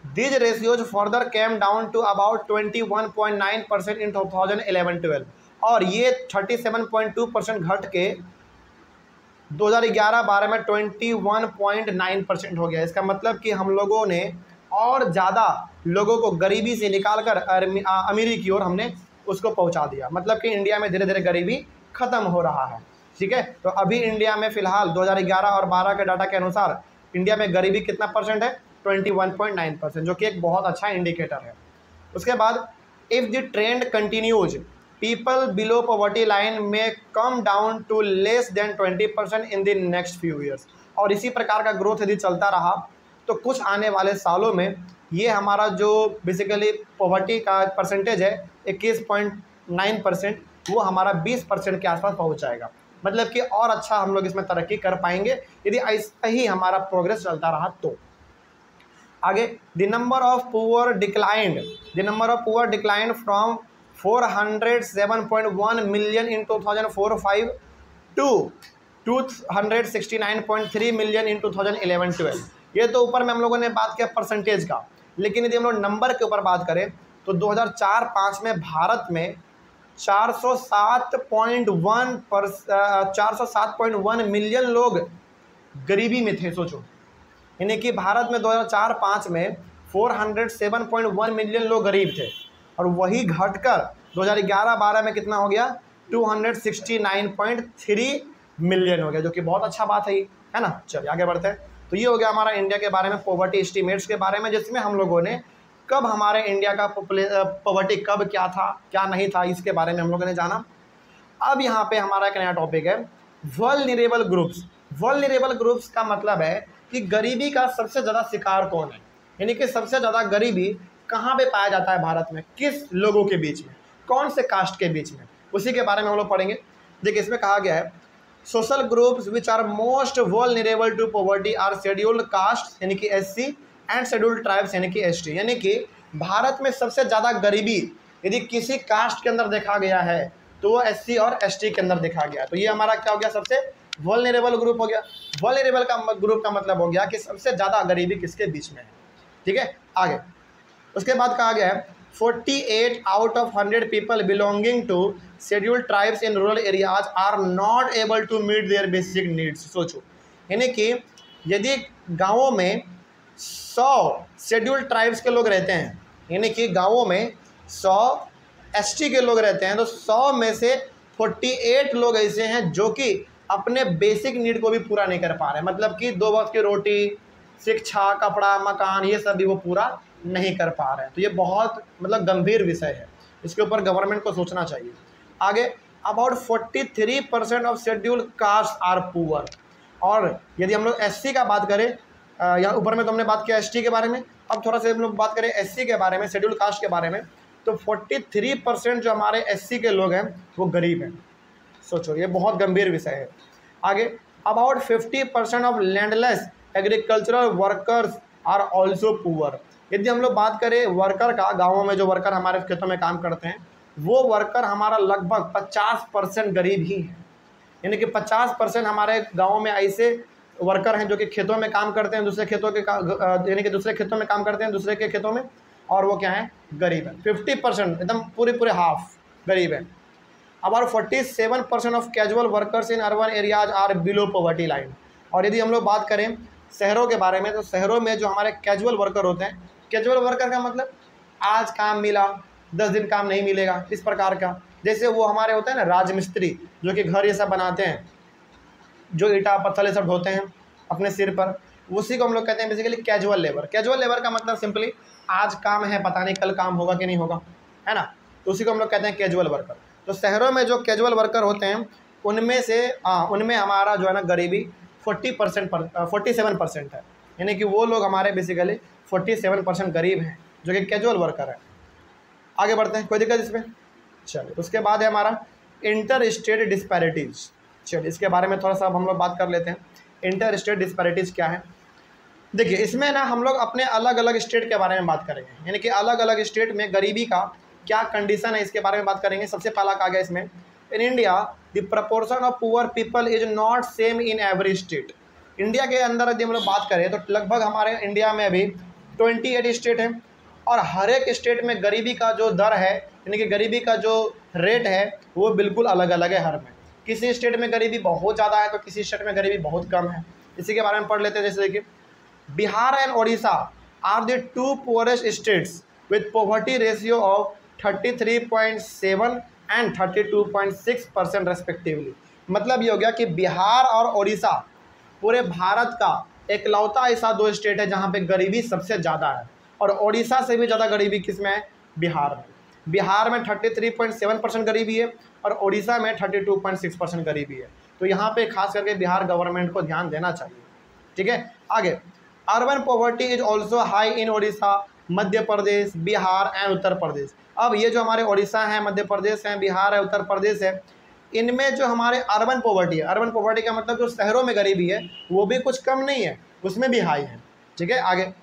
[SPEAKER 1] these ratios further came down to about 21.9% in 2011-12, और ये 37.2% घट के 2011-12 में 21.9% हो गया। इसका मतलब कि हम लोगों ने और ज़्यादा लोगों को गरीबी से निकालकर अमीरी की ओर हमने उसको पहुंचा दिया। मतलब कि इंडिया में धीरे धीरे गरीबी ख़त्म हो रहा है। ठीक है, तो अभी इंडिया में फ़िलहाल 2011 और 12 के डाटा के अनुसार इंडिया में गरीबी कितना परसेंट है, 21.9%, जो कि एक बहुत अच्छा इंडिकेटर है। उसके बाद, if the trend continues, people below poverty line में come down to less than 20% in the next few years. और इसी प्रकार का ग्रोथ यदि चलता रहा तो कुछ आने वाले सालों में ये हमारा जो बेसिकली पॉवर्टी का परसेंटेज है 21.9%, वो हमारा 20% के आसपास पहुंच जाएगा। मतलब कि और अच्छा हम लोग इसमें तरक्की कर पाएंगे यदि ऐसा ही हमारा प्रोग्रेस चलता रहा तो। आगे, the number of poor declined from 407.1 million in 2004-05 to 269.3 million in 2011-12। ये तो ऊपर में हम लोगों ने बात किया परसेंटेज का, लेकिन यदि हम लोग नंबर के ऊपर बात करें तो 2004-05 में भारत में 407.1 मिलियन लोग गरीबी में थे। सोचो, यानी कि भारत में 2004-05 में 407.1 मिलियन लोग गरीब थे, और वही घटकर 2011-12 में कितना हो गया, 269.3 मिलियन हो गया, जो कि बहुत अच्छा बात है ना। चलिए आगे बढ़ते हैं। तो ये हो गया हमारा इंडिया के बारे में पॉवर्टी एस्टीमेट्स के बारे में, जिसमें हम लोगों ने कब हमारे इंडिया का पॉवर्टी कब क्या था क्या नहीं था, इसके बारे में हम लोगों ने जाना। अब यहाँ पे हमारा एक नया टॉपिक है, वल्नरेबल ग्रुप्स। वल्नरेबल ग्रुप्स का मतलब है कि गरीबी का सबसे ज़्यादा शिकार कौन है, यानी कि सबसे ज़्यादा गरीबी कहाँ पे पाया जाता है भारत में, किस लोगों के बीच में, कौन से कास्ट के बीच में, उसी के बारे में हम लोग पढ़ेंगे। देखिए, इसमें कहा गया है, social groups which are most vulnerable to poverty are scheduled caste यानी कि SC एंड शेड्यूल्ड ट्राइब्स यानी कि ST। यानी कि भारत में सबसे ज़्यादा गरीबी यदि किसी कास्ट के अंदर देखा गया है तो वो SC और ST के अंदर देखा गया। तो ये हमारा क्या हो गया, सबसे वल्नरेबल ग्रुप हो गया। वल्नरेबल का ग्रुप का मतलब हो गया कि सबसे ज़्यादा गरीबी किसके बीच में है। ठीक है, आगे उसके बाद कहा गया है 48 out of 100 people belonging to scheduled tribes in rural areas are not able to meet their basic needs. सोचो, यानी कि यदि गाँवों में 100 शेड्यूल्ड ट्राइब्स के लोग रहते हैं, यानी कि गाँवों में 100 ST के लोग रहते हैं, तो 100 में से 48 लोग ऐसे हैं जो कि अपने बेसिक नीड को भी पूरा नहीं कर पा रहे। मतलब कि 2 वक्त की रोटी, शिक्षा, कपड़ा, मकान, ये सब भी वो पूरा नहीं कर पा रहे हैं। तो ये बहुत मतलब गंभीर विषय है, इसके ऊपर गवर्नमेंट को सोचना चाहिए। आगे, about 43% of scheduled caste are poor. और यदि हम लोग SC का बात करें, यहाँ ऊपर में तो हमने बात किया ST के बारे में, अब थोड़ा सा हम लोग बात करें SC के बारे में, शेड्यूल्ड कास्ट के बारे में, तो 43% जो हमारे SC के लोग हैं वो गरीब हैं। सोचो, ये बहुत गंभीर विषय है। आगे, about 50% of landless agricultural workers are also poor. यदि हम लोग बात करें वर्कर का, गाँवों में जो वर्कर हमारे खेतों में काम करते हैं, वो वर्कर हमारा लगभग 50% गरीब ही है। यानी कि 50% हमारे गाँवों में ऐसे वर्कर हैं जो कि खेतों में काम करते हैं, दूसरे खेतों के यानी कि दूसरे खेतों में काम करते हैं, दूसरे के खेतों में, और वो क्या है, गरीब है। 50% एकदम पूरे हाफ गरीब है। About 47% of casual workers in urban areas are below poverty line. और यदि हम लोग बात करें शहरों के बारे में, तो शहरों में जो हमारे कैजुअल वर्कर होते हैं, कैजुअल वर्कर का मतलब आज काम मिला 10 दिन काम नहीं मिलेगा, इस प्रकार का। जैसे वो हमारे होते हैं ना राजमिस्त्री, जो कि घर ये सब बनाते हैं, जो ईंटा पत्थर ये सब ढोते हैं अपने सिर पर, उसी को हम लोग कहते हैं basically casual labour. Casual labour का मतलब सिंपली आज काम है, पता नहीं कल काम होगा कि नहीं होगा, है ना, तो उसी को हम लोग कहते हैं कैजुअल वर्कर। तो शहरों में जो कैजुअल वर्कर होते हैं उनमें हमारा जो है ना गरीबी 47% है, यानी कि वो लोग हमारे बेसिकली 47% गरीब हैं जो कि कैजुअल वर्कर है। आगे बढ़ते हैं, कोई दिक्कत इसमें? चलिए, उसके बाद है हमारा इंटर स्टेट डिस्पैरिटीज़। चलिए, इसके बारे में थोड़ा सा हम लोग बात कर लेते हैं। इंटर स्टेट डिस्पैरिटीज़ क्या है? देखिए, इसमें ना हम लोग अपने अलग अलग स्टेट के बारे में बात करेंगे, यानी कि अलग अलग स्टेट में गरीबी का क्या कंडीशन है इसके बारे में बात करेंगे। सबसे पहला कहा गया इसमें, in India the proportion of poor people is not same in every state. India के अंदर यदि हम लोग बात करें तो लगभग हमारे इंडिया में अभी 28 स्टेट हैं, और हर एक स्टेट में गरीबी का जो दर है, यानी कि गरीबी का जो रेट है वो बिल्कुल अलग अलग है हर में। किसी स्टेट में गरीबी बहुत ज़्यादा है तो किसी स्टेट में गरीबी बहुत कम है। इसी के बारे में पढ़ लेते हैं। जैसे देखिए, Bihar and Odisha are the 2 poorest states with poverty ratio of 33.7 and 32.6% respectively. मतलब ये हो गया कि बिहार और ओडिशा पूरे भारत का एकलौता ऐसा 2 स्टेट है जहाँ पे गरीबी सबसे ज़्यादा है, और ओडिशा से भी ज़्यादा गरीबी किस में है? बिहार में। बिहार में 33.7% गरीबी है और ओडिशा में 32.6% गरीबी है। तो यहाँ पे खास करके बिहार गवर्नमेंट को ध्यान देना चाहिए। ठीक है, आगे, urban poverty is also high in Odisha, Madhya Pradesh, Bihar and Uttar Pradesh. अब ये जो हमारे ओडिशा है, मध्य प्रदेश है, बिहार है, उत्तर प्रदेश है, इनमें जो हमारे अर्बन पॉवर्टी है, अर्बन पॉवर्टी का मतलब जो शहरों में गरीबी है वो भी कुछ कम नहीं है, उसमें भी हाई है। ठीक है, आगे,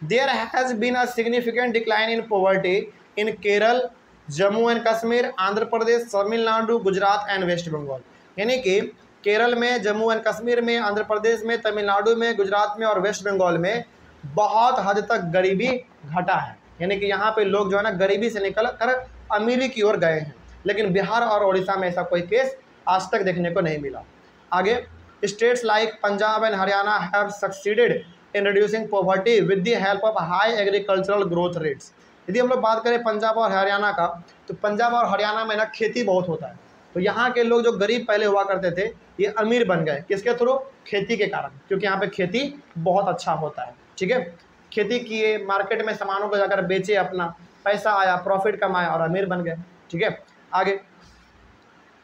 [SPEAKER 1] there has been a significant decline in poverty in Kerala, Jammu and Kashmir, Andhra Pradesh, Tamil Nadu, Gujarat and west Bengal. यानी कि केरल में, जम्मू एंड कश्मीर में, आंध्र प्रदेश में, तमिलनाडु में, गुजरात में और वेस्ट बंगाल में बहुत हद तक गरीबी घटा है। यानी कि यहाँ पे लोग जो है ना गरीबी से निकल कर अमीरी की ओर गए हैं। लेकिन बिहार और ओडिशा में ऐसा कोई केस आज तक देखने को नहीं मिला। आगे, states like Punjab and Haryana have succeeded in reducing poverty with the help of high agricultural growth rates. यदि हम लोग बात करें पंजाब और हरियाणा का, तो पंजाब और हरियाणा में ना खेती बहुत होता है। तो यहाँ के लोग जो गरीब पहले हुआ करते थे ये अमीर बन गए, किसके थ्रू? खेती के कारण, क्योंकि यहाँ पे खेती बहुत अच्छा होता है। ठीक है, खेती किए, मार्केट में सामानों को जाकर बेचे, अपना पैसा आया, प्रॉफिट कमाया और अमीर बन गए। ठीक है, आगे,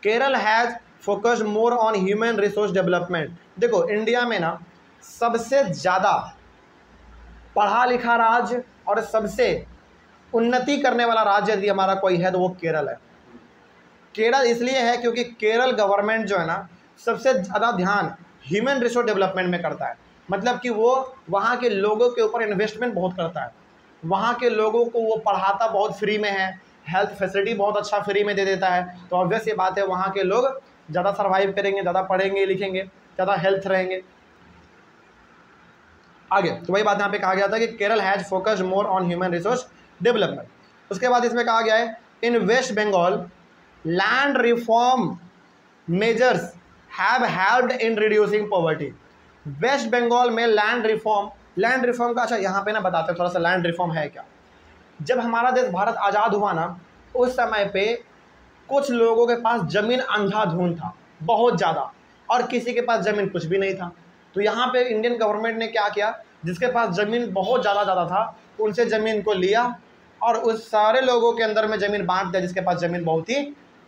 [SPEAKER 1] Kerala has focused more on human resource development. देखो, इंडिया में ना सबसे ज़्यादा पढ़ा लिखा राज्य और सबसे उन्नति करने वाला राज्य यदि हमारा कोई है तो वो केरल है। केरल इसलिए है क्योंकि केरल गवर्नमेंट जो है ना सबसे ज़्यादा ध्यान ह्यूमन रिसोर्स डेवलपमेंट में करता है। मतलब कि वो वहाँ के लोगों के ऊपर इन्वेस्टमेंट बहुत करता है, वहाँ के लोगों को वो पढ़ाता बहुत फ्री में है, हेल्थ फैसिलिटी बहुत अच्छा फ्री में दे देता है। तो ऑब्वियस ये बात है वहाँ के लोग ज़्यादा सर्वाइव करेंगे, ज़्यादा पढ़ेंगे लिखेंगे, ज़्यादा हेल्थ रहेंगे। आगे, तो वही बात यहाँ पे कहा गया था कि Kerala has focused more on human resource development. उसके बाद इसमें कहा गया है, in West Bengal land reform measures have helped in reducing poverty. West Bengal में लैंड रिफॉर्म का, अच्छा यहाँ पे ना बताते हैं थोड़ा सा लैंड रिफॉर्म है क्या। जब हमारा देश भारत आज़ाद हुआ ना, उस समय पे कुछ लोगों के पास ज़मीन अंधाधुंध था बहुत ज़्यादा, और किसी के पास ज़मीन कुछ भी नहीं था। तो यहाँ पे इंडियन गवर्नमेंट ने क्या किया, जिसके पास ज़मीन बहुत ज़्यादा था उनसे ज़मीन को लिया और उस सारे लोगों के अंदर में ज़मीन बांट दिया जिसके पास ज़मीन बहुत ही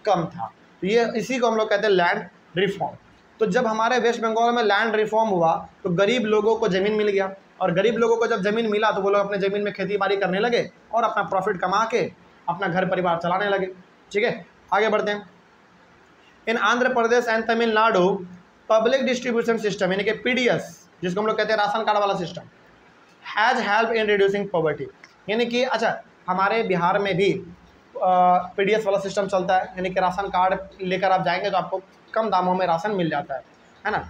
[SPEAKER 1] कम था। तो ये इसी को हम लोग कहते हैं लैंड रिफॉर्म। तो जब हमारे वेस्ट बंगाल में लैंड रिफॉर्म हुआ तो गरीब लोगों को ज़मीन मिल गया, और गरीब लोगों को जब ज़मीन मिला तो वो लोग अपने ज़मीन में खेती बाड़ी करने लगे और अपना प्रॉफिट कमा के अपना घर परिवार चलाने लगे। ठीक है, आगे बढ़ते हैं। In Andhra Pradesh and Tamil Nadu public distribution system यानी कि PDS, जिसको हम लोग कहते हैं राशन कार्ड वाला system, has help in reducing poverty. यानी कि अच्छा, हमारे बिहार में भी PDS वाला सिस्टम चलता है, यानी कि राशन कार्ड लेकर आप जाएंगे तो आपको कम दामों में राशन मिल जाता है ना।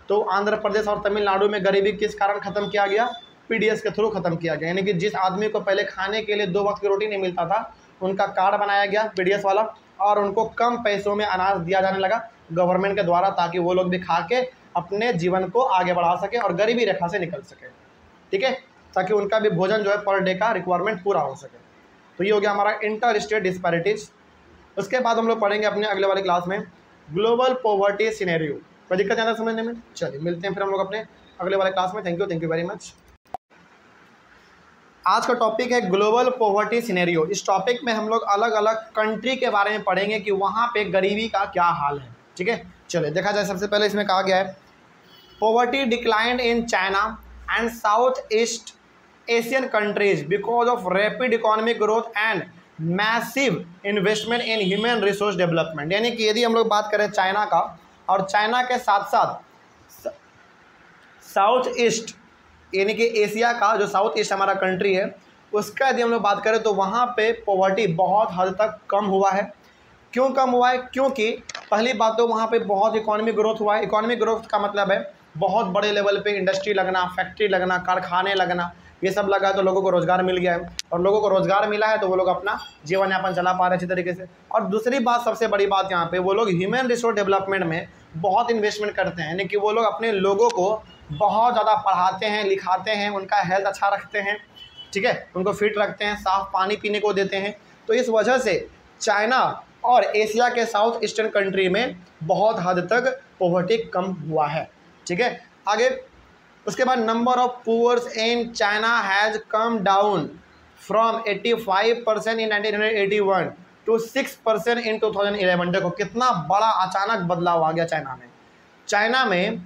[SPEAKER 1] तो आंध्र प्रदेश और तमिलनाडु में गरीबी किस कारण ख़त्म किया गया? PDS के थ्रू ख़त्म किया गया। यानी कि जिस आदमी को पहले खाने के लिए 2 वक्त की रोटी नहीं मिलता था, उनका कार्ड बनाया गया PDS वाला, और उनको कम पैसों में अनाज दिया जाने लगा गवर्नमेंट के द्वारा, ताकि वो लोग भी खा के अपने जीवन को आगे बढ़ा सके और गरीबी रेखा से निकल सके। ठीक है, ताकि उनका भी भोजन जो है पर डे का रिक्वायरमेंट पूरा हो सके। तो ये हो गया हमारा इंटर स्टेट डिस्पैरिटीज़। उसके बाद हम लोग पढ़ेंगे अपने अगले वाली क्लास में ग्लोबल पॉवर्टी सिनेरियो। कोई दिक्कत ज़्यादा समझने में? चलिए मिलते हैं फिर हम लोग अपने अगले वाले क्लास में। Thank you very much. आज का टॉपिक है ग्लोबल पॉवर्टी सिनेरियो। इस टॉपिक में हम लोग अलग अलग कंट्री के बारे में पढ़ेंगे कि वहाँ पे गरीबी का क्या हाल है। ठीक है, चलिए देखा जाए। सबसे पहले इसमें कहा गया है poverty declined in China and south east Asian countries because of rapid economic growth and massive investment in human resource development. यानी कि यदि हम लोग बात करें चाइना का, और चाइना के साथ साथ साउथ ईस्ट यानी कि एशिया का जो साउथ ईस्ट हमारा कंट्री है, उसका यदि हम लोग बात करें तो वहाँ पे पॉवर्टी बहुत हद तक कम हुआ है। क्यों कम हुआ है? क्योंकि पहली बात तो वहाँ पे बहुत इकोनॉमिक ग्रोथ हुआ है। इकोनॉमिक ग्रोथ का मतलब है बहुत बड़े लेवल पे इंडस्ट्री लगना, फैक्ट्री लगना, कारखाने लगना, ये सब लगा तो लोगों को रोज़गार मिल गया है, और लोगों को रोज़गार मिला है तो वो लोग अपना जीवन यापन चला पा रहे हैं अच्छी तरीके से। और दूसरी बात, सबसे बड़ी बात यहाँ पे, वो लोग ह्यूमन रिसोर्स डेवलपमेंट में बहुत इन्वेस्टमेंट करते हैं। यानी कि वो लोग अपने लोगों को बहुत ज़्यादा पढ़ाते हैं, लिखाते हैं, उनका हेल्थ अच्छा रखते हैं, ठीक है, उनको फिट रखते हैं, साफ़ पानी पीने को देते हैं। तो इस वजह से चाइना और एशिया के साउथ ईस्टर्न कंट्री में बहुत हद तक पॉवर्टी कम हुआ है। ठीक है, आगे उसके बाद number of poors in China has come down from 85% in 1981 to 6% in 2011। देखो कितना बड़ा अचानक बदलाव आ गया चाइना में। चाइना में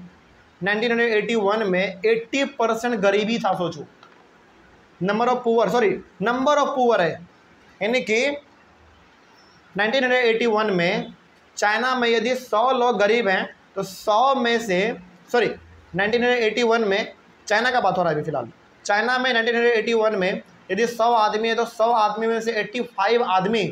[SPEAKER 1] 1981 में 80% गरीबी था। सोचो, नंबर ऑफ पुअर है, यानी कि 1981 में चाइना में यदि 100 लोग गरीब हैं तो 100 में से 1981 में चाइना का बात हो रहा है अभी फिलहाल। चाइना में 1981 में यदि 100 आदमी है तो 100 आदमी में से 85 आदमी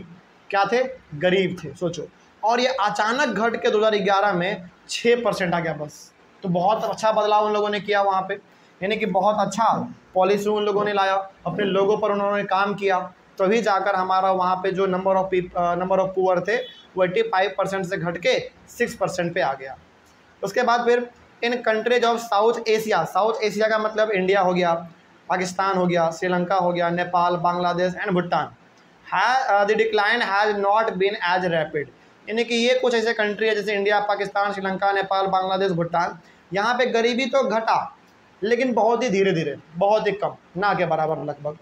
[SPEAKER 1] क्या थे? गरीब थे। सोचो, और ये अचानक घट के 2011 में 6% आ गया बस। तो बहुत अच्छा बदलाव उन लोगों ने किया वहाँ पे, यानी कि बहुत अच्छा पॉलिसी उन लोगों ने लाया, अपने लोगों पर उन्होंने काम किया, तभी जाकर हमारा वहाँ पे जो नंबर ऑफ पुअर थे वो 85% से घट के 6% पे आ गया। उसके बाद फिर इन कंट्रीज ऑफ साउथ एशिया का मतलब इंडिया हो गया, पाकिस्तान हो गया, श्रीलंका हो गया, Nepal, Bangladesh and Bhutan, the decline has not been as rapid. यानी कि ये कुछ ऐसे कंट्री है जैसे इंडिया, पाकिस्तान, श्रीलंका, नेपाल, बांग्लादेश, भूटान, यहाँ पे गरीबी तो घटा लेकिन बहुत ही धीरे धीरे, बहुत ही कम, ना के बराबर लगभग।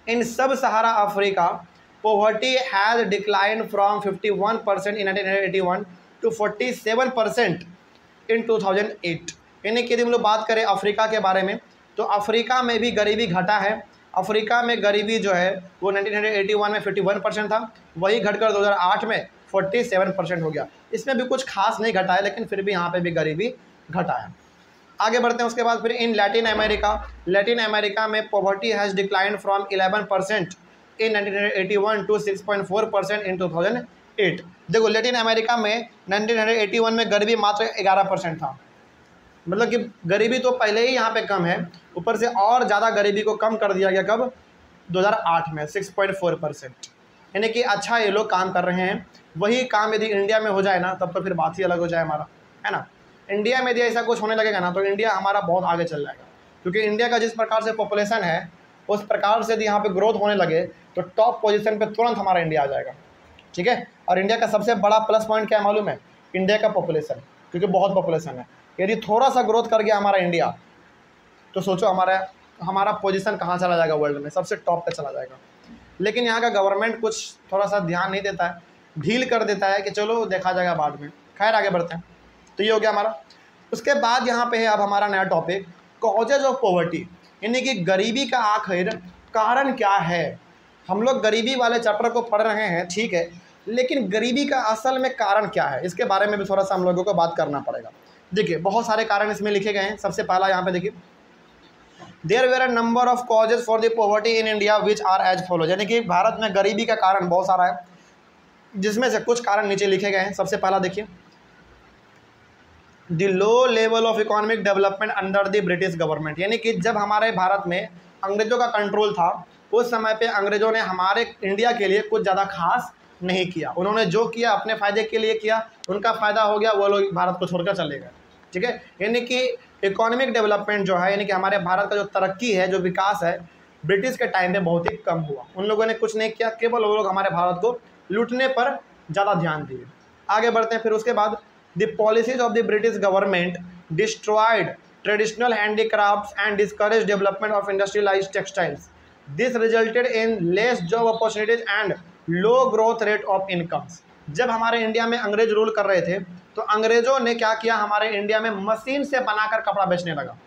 [SPEAKER 1] In sub Sahara Africa poverty has decline from 51% in 1981 to 47% in 2008। यानी कि यदि हम लोग बात करें अफ्रीका के बारे में तो अफ्रीका में भी गरीबी घटा है। अफ्रीका में गरीबी जो है वो 1981 में 51% था, वही घटकर 2008 में 47% हो गया। इसमें भी कुछ खास नहीं घटा है, लेकिन फिर भी यहाँ पे भी गरीबी घटा है। आगे बढ़ते हैं। उसके बाद फिर इन लैटिन अमेरिका में poverty has declined from 11% in 1981 to 6.4% in 2008। देखो, लैटिन अमेरिका में 1981 में गरीबी मात्र 11% था, मतलब कि गरीबी तो पहले ही यहाँ पे कम है, ऊपर से और ज़्यादा गरीबी को कम कर दिया गया। कब? 2008 में 6.4%। यानी कि अच्छा ये लोग काम कर रहे हैं। वही काम यदि इंडिया में हो जाए ना तब तो फिर बात ही अलग हो जाए हमारा, है ना। इंडिया में यदि ऐसा कुछ होने लगेगा ना तो इंडिया हमारा बहुत आगे चल जाएगा, क्योंकि इंडिया का जिस प्रकार से पॉपुलेशन है उस प्रकार से यदि यहाँ पे ग्रोथ होने लगे तो टॉप पोजीशन पे तुरंत हमारा इंडिया आ जाएगा। ठीक है, और इंडिया का सबसे बड़ा प्लस पॉइंट क्या है मालूम है? इंडिया का पॉपुलेशन, क्योंकि बहुत पॉपुलेशन है। यदि थोड़ा सा ग्रोथ कर गया हमारा इंडिया तो सोचो हमारा पोजीशन कहाँ चला जाएगा वर्ल्ड में, सबसे टॉप पे चला जाएगा। लेकिन यहाँ का गवर्नमेंट कुछ थोड़ा सा ध्यान नहीं देता है, ढील कर देता है कि चलो देखा जाएगा बाद में। खैर आगे बढ़ते हैं। तो ये हो गया हमारा। उसके बाद यहाँ पे है अब हमारा नया टॉपिक कॉजेज ऑफ पॉवर्टी, यानी कि गरीबी का आखिर कारण क्या है। हम लोग गरीबी वाले चैप्टर को पढ़ रहे हैं, ठीक है, लेकिन गरीबी का असल में कारण क्या है इसके बारे में भी थोड़ा सा हम लोगों को बात करना पड़ेगा। देखिए, बहुत सारे कारण इसमें लिखे गए हैं। सबसे पहला यहाँ पे देखिए, there were a number of causes for the poverty in India which are as follows. यानी कि भारत में गरीबी का कारण बहुत सारा है, जिसमें से कुछ कारण नीचे लिखे गए हैं। सबसे पहला देखिए, the low level of economic development under the British government. यानी कि जब हमारे भारत में अंग्रेज़ों का कंट्रोल था उस समय पे अंग्रेज़ों ने हमारे इंडिया के लिए कुछ ज़्यादा खास नहीं किया। उन्होंने जो किया अपने फ़ायदे के लिए किया, उनका फ़ायदा हो गया, वो लोग भारत को छोड़कर चले गए। ठीक है, यानी कि इकोनॉमिक डेवलपमेंट जो है, यानी कि हमारे भारत का जो तरक्की है, जो विकास है, ब्रिटिश के टाइम पे बहुत ही कम हुआ। उन लोगों ने कुछ नहीं किया, केवल वो लोग हमारे भारत को लूटने पर ज़्यादा ध्यान दिए। आगे बढ़ते हैं। फिर उसके बाद the policies of the British government destroyed traditional handicrafts and discouraged development of industrialized textiles. This resulted in less job opportunities and low growth rate of incomes. जब हमारे इंडिया में अंग्रेज रूल कर रहे थे तो अंग्रेजों ने क्या किया, हमारे इंडिया में मशीन से बनाकर कपड़ा बेचने लगा।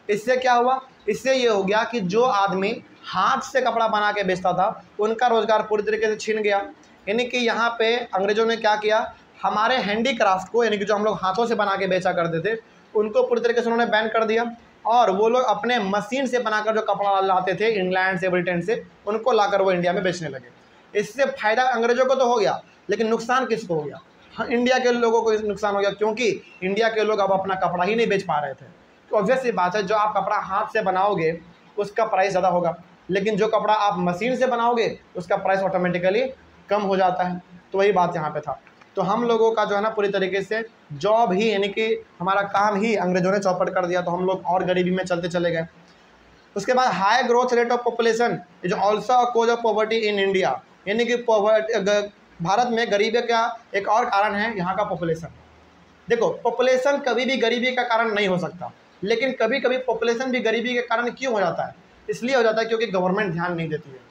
[SPEAKER 1] इससे क्या हुआ, इससे ये हो गया कि जो आदमी हाथ से कपड़ा बना के बेचता था उनका रोजगार पूरी तरीके से छीन गया। यानी कि यहाँ पे अंग्रेजों ने क्या किया, हमारे हैंडीक्राफ्ट को, यानी कि जो हम लोग हाथों से बना के बेचा करते थे उनको पूरी तरीके से उन्होंने बैन कर दिया, और वो लोग अपने मशीन से बनाकर जो कपड़ा लाते थे इंग्लैंड से, ब्रिटेन से, उनको लाकर वो इंडिया में बेचने लगे। इससे फ़ायदा अंग्रेजों को तो हो गया, लेकिन नुकसान किसको हो गया? हाँ, इंडिया के लोगों को नुकसान हो गया, क्योंकि इंडिया के लोग अब अपना कपड़ा ही नहीं बेच पा रहे थे। तो ऑब्वियस सी बात है, जो आप कपड़ा हाथ से बनाओगे उसका प्राइस ज़्यादा होगा, लेकिन जो कपड़ा आप मशीन से बनाओगे उसका प्राइस ऑटोमेटिकली कम हो जाता है। तो वही बात यहाँ पे था। तो हम लोगों का जो है ना पूरी तरीके से जॉब ही, यानी कि हमारा काम ही अंग्रेजों ने चौपट कर दिया, तो हम लोग और गरीबी में चलते चले गए। उसके बाद high growth rate of population is also a cause of poverty in India, यानी कि भारत में गरीबी का एक और कारण है यहाँ का पॉपुलेशन। देखो, पॉपुलेशन कभी भी गरीबी का कारण नहीं हो सकता, लेकिन कभी कभी पॉपुलेशन भी गरीबी के कारण क्यों हो जाता है? इसलिए हो जाता है क्योंकि गवर्नमेंट ध्यान नहीं देती है।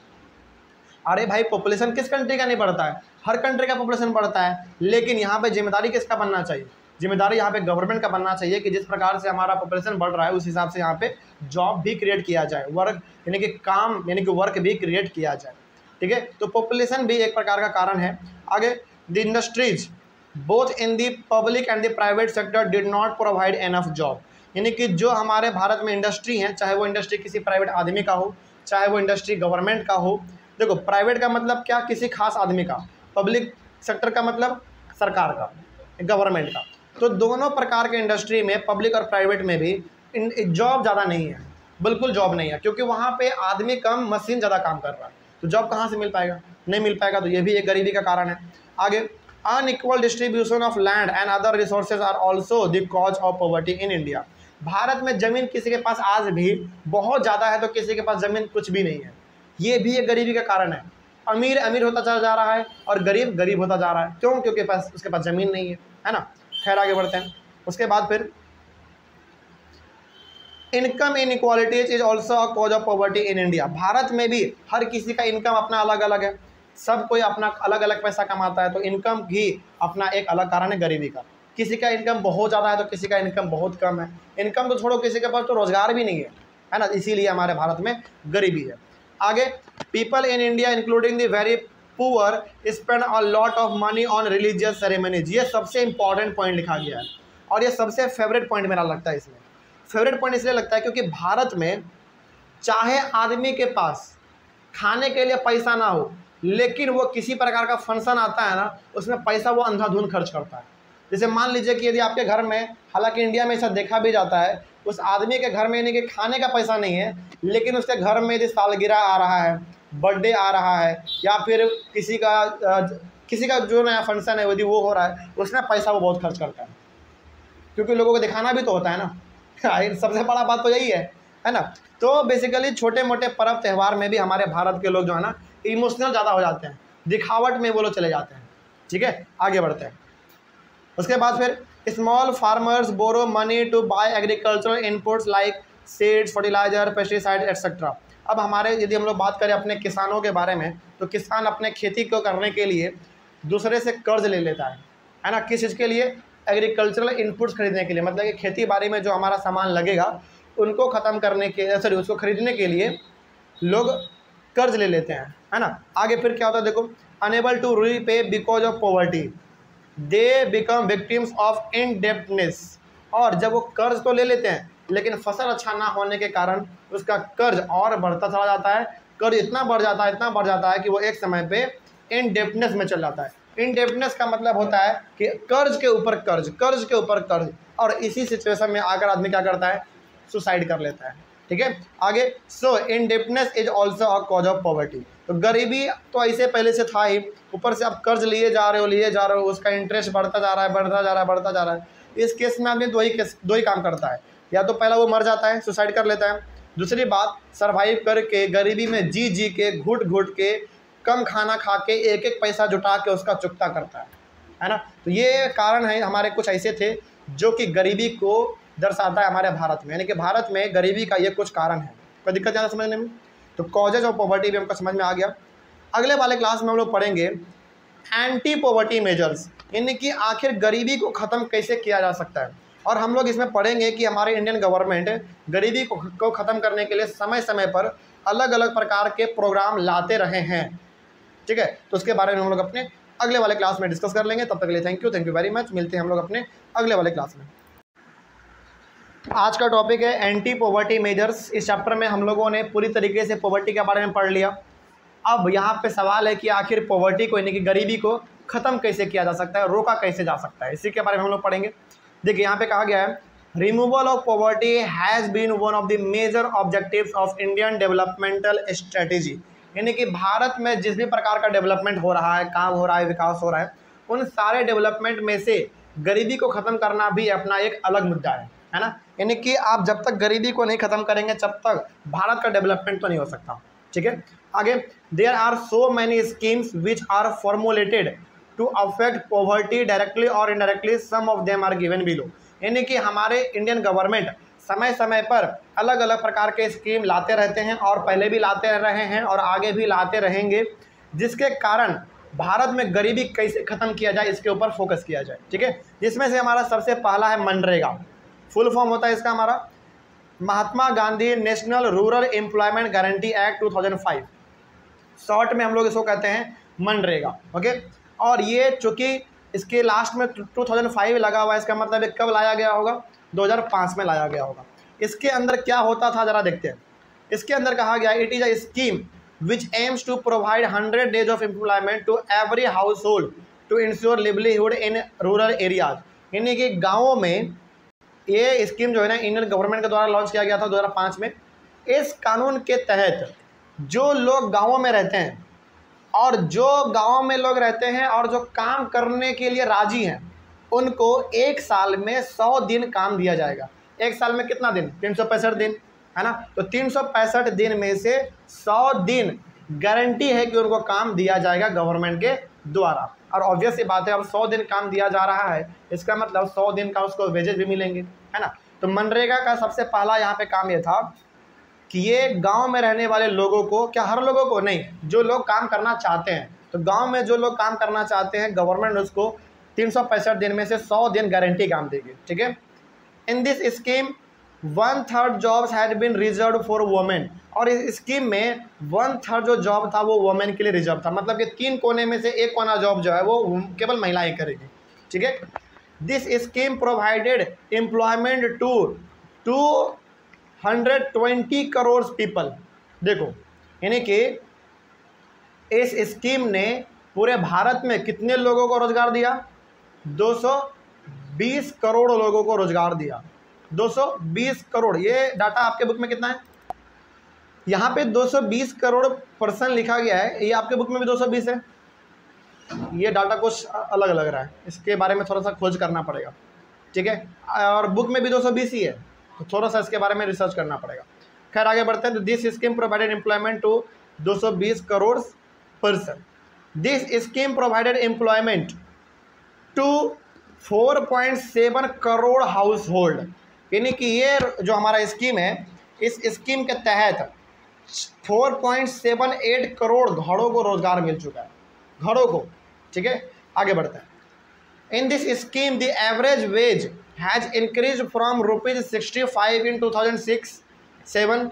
[SPEAKER 1] अरे भाई, पॉपुलेशन किस कंट्री का नहीं बढ़ता है? हर कंट्री का पॉपुलेशन बढ़ता है, लेकिन यहाँ पे जिम्मेदारी किसका बनना चाहिए? जिम्मेदारी यहाँ पे गवर्नमेंट का बनना चाहिए कि जिस प्रकार से हमारा पॉपुलेशन बढ़ रहा है उस हिसाब से यहाँ पे जॉब भी क्रिएट किया जाए, वर्क यानी कि काम, यानी कि वर्क भी क्रिएट किया जाए। ठीक है, तो पॉपुलेशन भी एक प्रकार का कारण है। आगे, the industries both in the public and the private sector did not provide enough job, यानी कि जो हमारे भारत में इंडस्ट्री हैं, चाहे वो इंडस्ट्री किसी प्राइवेट आदमी का हो, चाहे वो इंडस्ट्री गवर्नमेंट का हो। देखो, प्राइवेट का मतलब क्या, किसी खास आदमी का, पब्लिक सेक्टर का मतलब सरकार का, गवर्नमेंट का। तो दोनों प्रकार के इंडस्ट्री में, पब्लिक और प्राइवेट में भी जॉब ज़्यादा नहीं है, बिल्कुल जॉब नहीं है, क्योंकि वहाँ पे आदमी कम, मशीन ज़्यादा काम कर रहा है। तो जॉब कहाँ से मिल पाएगा? नहीं मिल पाएगा। तो ये भी एक गरीबी का कारण है। आगे, unequal distribution of land and other resources are also the cause of poverty in India. Bharat में ज़मीन किसी के पास आज भी बहुत ज़्यादा है, तो किसी के पास ज़मीन कुछ भी नहीं है। ये भी एक गरीबी का कारण है। अमीर अमीर होता चला जा रहा है और गरीब गरीब होता जा रहा है। क्यों? क्योंकि उसके पास ज़मीन नहीं है ना। खैर, आगे बढ़ते हैं। उसके बाद फिर income inequalities is also a cause of poverty in India. Bharat में भी हर किसी का इनकम अपना अलग अलग है, सब कोई अपना अलग अलग पैसा कमाता है, तो इनकम भी अपना एक अलग कारण है गरीबी का। किसी का इनकम बहुत ज़्यादा है तो किसी का इनकम बहुत कम है। इनकम तो छोड़ो, किसी के पास तो रोज़गार भी नहीं है ना, इसीलिए हमारे भारत में गरीबी है। आगे, people in India including the very poor spend a lot of money on religious ceremonies. ये सबसे इंपॉर्टेंट पॉइंट लिखा गया है और ये सबसे फेवरेट पॉइंट मेरा लगता है। इसमें फेवरेट पॉइंट इसलिए लगता है क्योंकि भारत में चाहे आदमी के पास खाने के लिए पैसा ना हो, लेकिन वो किसी प्रकार का फंक्शन आता है ना, उसमें पैसा वो अंधाधुंध खर्च करता है। जैसे मान लीजिए कि यदि आपके घर में, हालांकि इंडिया में ऐसा देखा भी जाता है, उस आदमी के घर में यानी कि खाने का पैसा नहीं है, लेकिन उसके घर में यदि सालगिरह आ रहा है, बर्थडे आ रहा है, या फिर किसी का जो नया फंक्शन है यदि वो हो रहा है, उसमें पैसा वो बहुत खर्च करता है, क्योंकि लोगों को दिखाना भी तो होता है ना। सबसे बड़ा बात तो यही है ना। तो बेसिकली छोटे मोटे पर्व त्यौहार में भी हमारे भारत के लोग जो है ना इमोशनल ज़्यादा हो जाते हैं, दिखावट में वो लोग चले जाते हैं। ठीक है, आगे बढ़ते हैं। उसके बाद फिर small farmers borrow money to buy agricultural inputs like seeds, fertiliser, pesticide etcetera. अब हमारे यदि हम लोग बात करें अपने किसानों के बारे में, तो किसान अपने खेती को करने के लिए दूसरे से कर्ज ले लेता है ना। किस चीज़ के लिए? एग्रीकल्चरल इनपुट्स खरीदने के लिए, मतलब कि खेती बाड़ी में जो हमारा सामान लगेगा उनको ख़त्म करने के, उसको खरीदने के लिए लोग कर्ज ले लेते हैं, है ना। आगे फिर क्या होता है देखो, unable to repay because of poverty they become victims of indebtedness. और जब वो कर्ज तो ले लेते हैं, लेकिन फसल अच्छा ना होने के कारण उसका कर्ज और बढ़ता चला जाता है। कर्ज इतना बढ़ जाता है कि वो एक समय पे इनडेप्टनेस में चल जाता है। इनडेप्टनेस का मतलब होता है कि कर्ज के ऊपर कर्ज, और इसी सिचुएशन में आकर आदमी क्या करता है? सुसाइड कर लेता है। ठीक है, आगे, so indebtedness is also a cause of poverty. तो गरीबी तो ऐसे पहले से था ही, ऊपर से आप कर्ज लिए जा रहे हो, उसका इंटरेस्ट बढ़ता जा रहा है। इस केस में आदमी दो ही काम करता है, या तो पहला वो मर जाता है, सुसाइड कर लेता है। दूसरी बात, सर्वाइव करके गरीबी में जी के, घुट के, कम खाना खा के, एक एक पैसा जुटा के उसका चुकता करता है ना। तो ये कारण है, हमारे कुछ ऐसे थे जो कि गरीबी को दर्शाता है हमारे भारत में, यानी कि भारत में गरीबी का ये कुछ कारण है। कोई दिक्कत ज़्यादा समझने में? तो कॉजेज ऑफ पॉवर्टी भी हमको समझ में आ गया। अगले वाले क्लास में हम लोग पढ़ेंगे एंटी पॉवर्टी मेजर्स, यानी कि आखिर गरीबी को ख़त्म कैसे किया जा सकता है। और हम लोग इसमें पढ़ेंगे कि हमारे इंडियन गवर्नमेंट गरीबी को ख़त्म करने के लिए समय समय पर अलग अलग प्रकार के प्रोग्राम लाते रहे हैं। ठीक है, तो उसके बारे में हम लोग अपने अगले वाले क्लास में डिस्कस कर लेंगे। तब तक के लिए थैंक यू वेरी मच। मिलते हैं हम लोग अपने अगले वाले क्लास में। आज का टॉपिक है एंटी पॉवर्टी मेजर्स। इस चैप्टर में हम लोगों ने पूरी तरीके से पॉवर्टी के बारे में पढ़ लिया। अब यहाँ पे सवाल है कि आखिर पॉवर्टी को, यानी कि गरीबी को ख़त्म कैसे किया जा सकता है, रोका कैसे जा सकता है, इसी के बारे में हम लोग पढ़ेंगे। देखिए यहाँ पे कहा गया है removal of poverty has been one of the major objectives of Indian developmental strategy, यानी कि भारत में जिस भी प्रकार का डेवलपमेंट हो रहा है, काम हो रहा है, विकास हो रहा है, उन सारे डेवलपमेंट में से गरीबी को ख़त्म करना भी अपना एक अलग मुद्दा है ना। यानी कि आप जब तक गरीबी को नहीं ख़त्म करेंगे तब तक भारत का डेवलपमेंट तो नहीं हो सकता। ठीक है, आगे there are so many schemes which are formulated to affect poverty directly और indirectly, some of them are given below, यानी कि हमारे इंडियन गवर्नमेंट समय समय पर अलग अलग प्रकार के स्कीम लाते रहते हैं और पहले भी लाते रहे हैं और आगे भी लाते रहेंगे, जिसके कारण भारत में गरीबी कैसे ख़त्म किया जाए इसके ऊपर फोकस किया जाए। ठीक है, जिसमें से हमारा सबसे पहला है मनरेगा। फुल फॉर्म होता है इसका हमारा Mahatma Gandhi national rural employment guarantee act 2005, short में हम लोग इसको कहते हैं मनरेगा। ओके, और ये चूँकि इसके लास्ट में 2005 लगा हुआ है, इसका मतलब है कब लाया गया होगा, 2005 में लाया गया होगा। इसके अंदर क्या होता था ज़रा देखते हैं। इसके अंदर कहा गया it is a scheme which aims to provide 100 days of employment to every household to ensure livelihood in rural areas, यानी कि गाँवों में ये स्कीम जो है ना इंडियन गवर्नमेंट के द्वारा लॉन्च किया गया था 2005 में। इस कानून के तहत जो लोग गाँवों में रहते हैं और जो गाँव में लोग रहते हैं और जो काम करने के लिए राजी हैं, उनको एक साल में 100 दिन काम दिया जाएगा। एक साल में कितना दिन? 365 दिन, है ना। तो 365 दिन में से 100 दिन गारंटी है कि उनको काम दिया जाएगा गवर्नमेंट के द्वारा। और ऑब्वियस सी बात है, अब 100 दिन काम दिया जा रहा है, इसका मतलब 100 दिन का उसको वेजेस भी मिलेंगे, है ना। तो मनरेगा का सबसे पहला यहाँ पे काम ये था कि ये गांव में रहने वाले लोगों को, क्या हर लोगों को नहीं, जो लोग काम करना चाहते हैं, तो गांव में जो लोग काम करना चाहते हैं गवर्नमेंट उसको 365 दिन में से 100 दिन गारंटी काम देगी। ठीक है, in this scheme 1/3 jobs had been reserve for women, और इस स्कीम में 1/3 जो जॉब था वो वुमेन के लिए रिजर्व था, मतलब कि 3 कोने में से 1 कोना जॉब जो है वो केवल महिलाएं करेगी। ठीक है, this scheme provided employment to 220 crore people. देखो, यानी कि इस स्कीम ने पूरे भारत में कितने लोगों को रोजगार दिया? 220 करोड़ लोगों को रोजगार दिया। 220 करोड़, ये डाटा आपके बुक में कितना है? यहाँ पे 220 करोड़ पर्सन लिखा गया है, ये आपके बुक में भी 220 है। ये डाटा कुछ अलग लग रहा है, इसके बारे में थोड़ा सा खोज करना पड़ेगा। ठीक है, और बुक में भी 220 ही है, तो थोड़ा सा इसके बारे में रिसर्च करना पड़ेगा। खैर आगे बढ़ते हैं। तो this scheme provided employment to 220 crore person. This scheme provided employment to 4.7 crore household, यानी कि ये जो हमारा स्कीम है, इस स्कीम के तहत 4.78 करोड़ घरों को रोजगार मिल चुका है, घरों को। ठीक है, आगे बढ़ते हैं। In this scheme the average wage has increase from ₹65 in 2006-07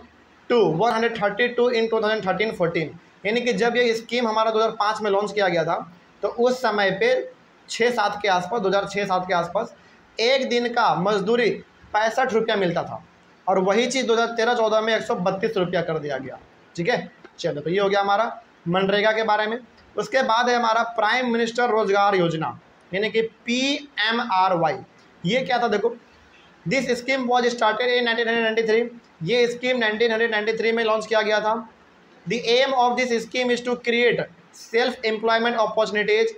[SPEAKER 1] to 132 in 2013-14, यानी कि जब ये स्कीम हमारा 2005 में लॉन्च किया गया था, तो उस समय पे 6-7 के आसपास, 2006-07 के आसपास एक दिन का मजदूरी 65 रुपया मिलता था, और वही चीज़ 2013-14 में 132 रुपया कर दिया गया। ठीक है, चलो, तो ये हो गया हमारा मनरेगा के बारे में। उसके बाद है हमारा प्राइम मिनिस्टर रोजगार योजना, यानी कि PMRY। ये क्या था? देखो, this scheme was started in 1993। ये स्कीम 1993 में लॉन्च किया गया था। The aim of this scheme is to create self employment opportunities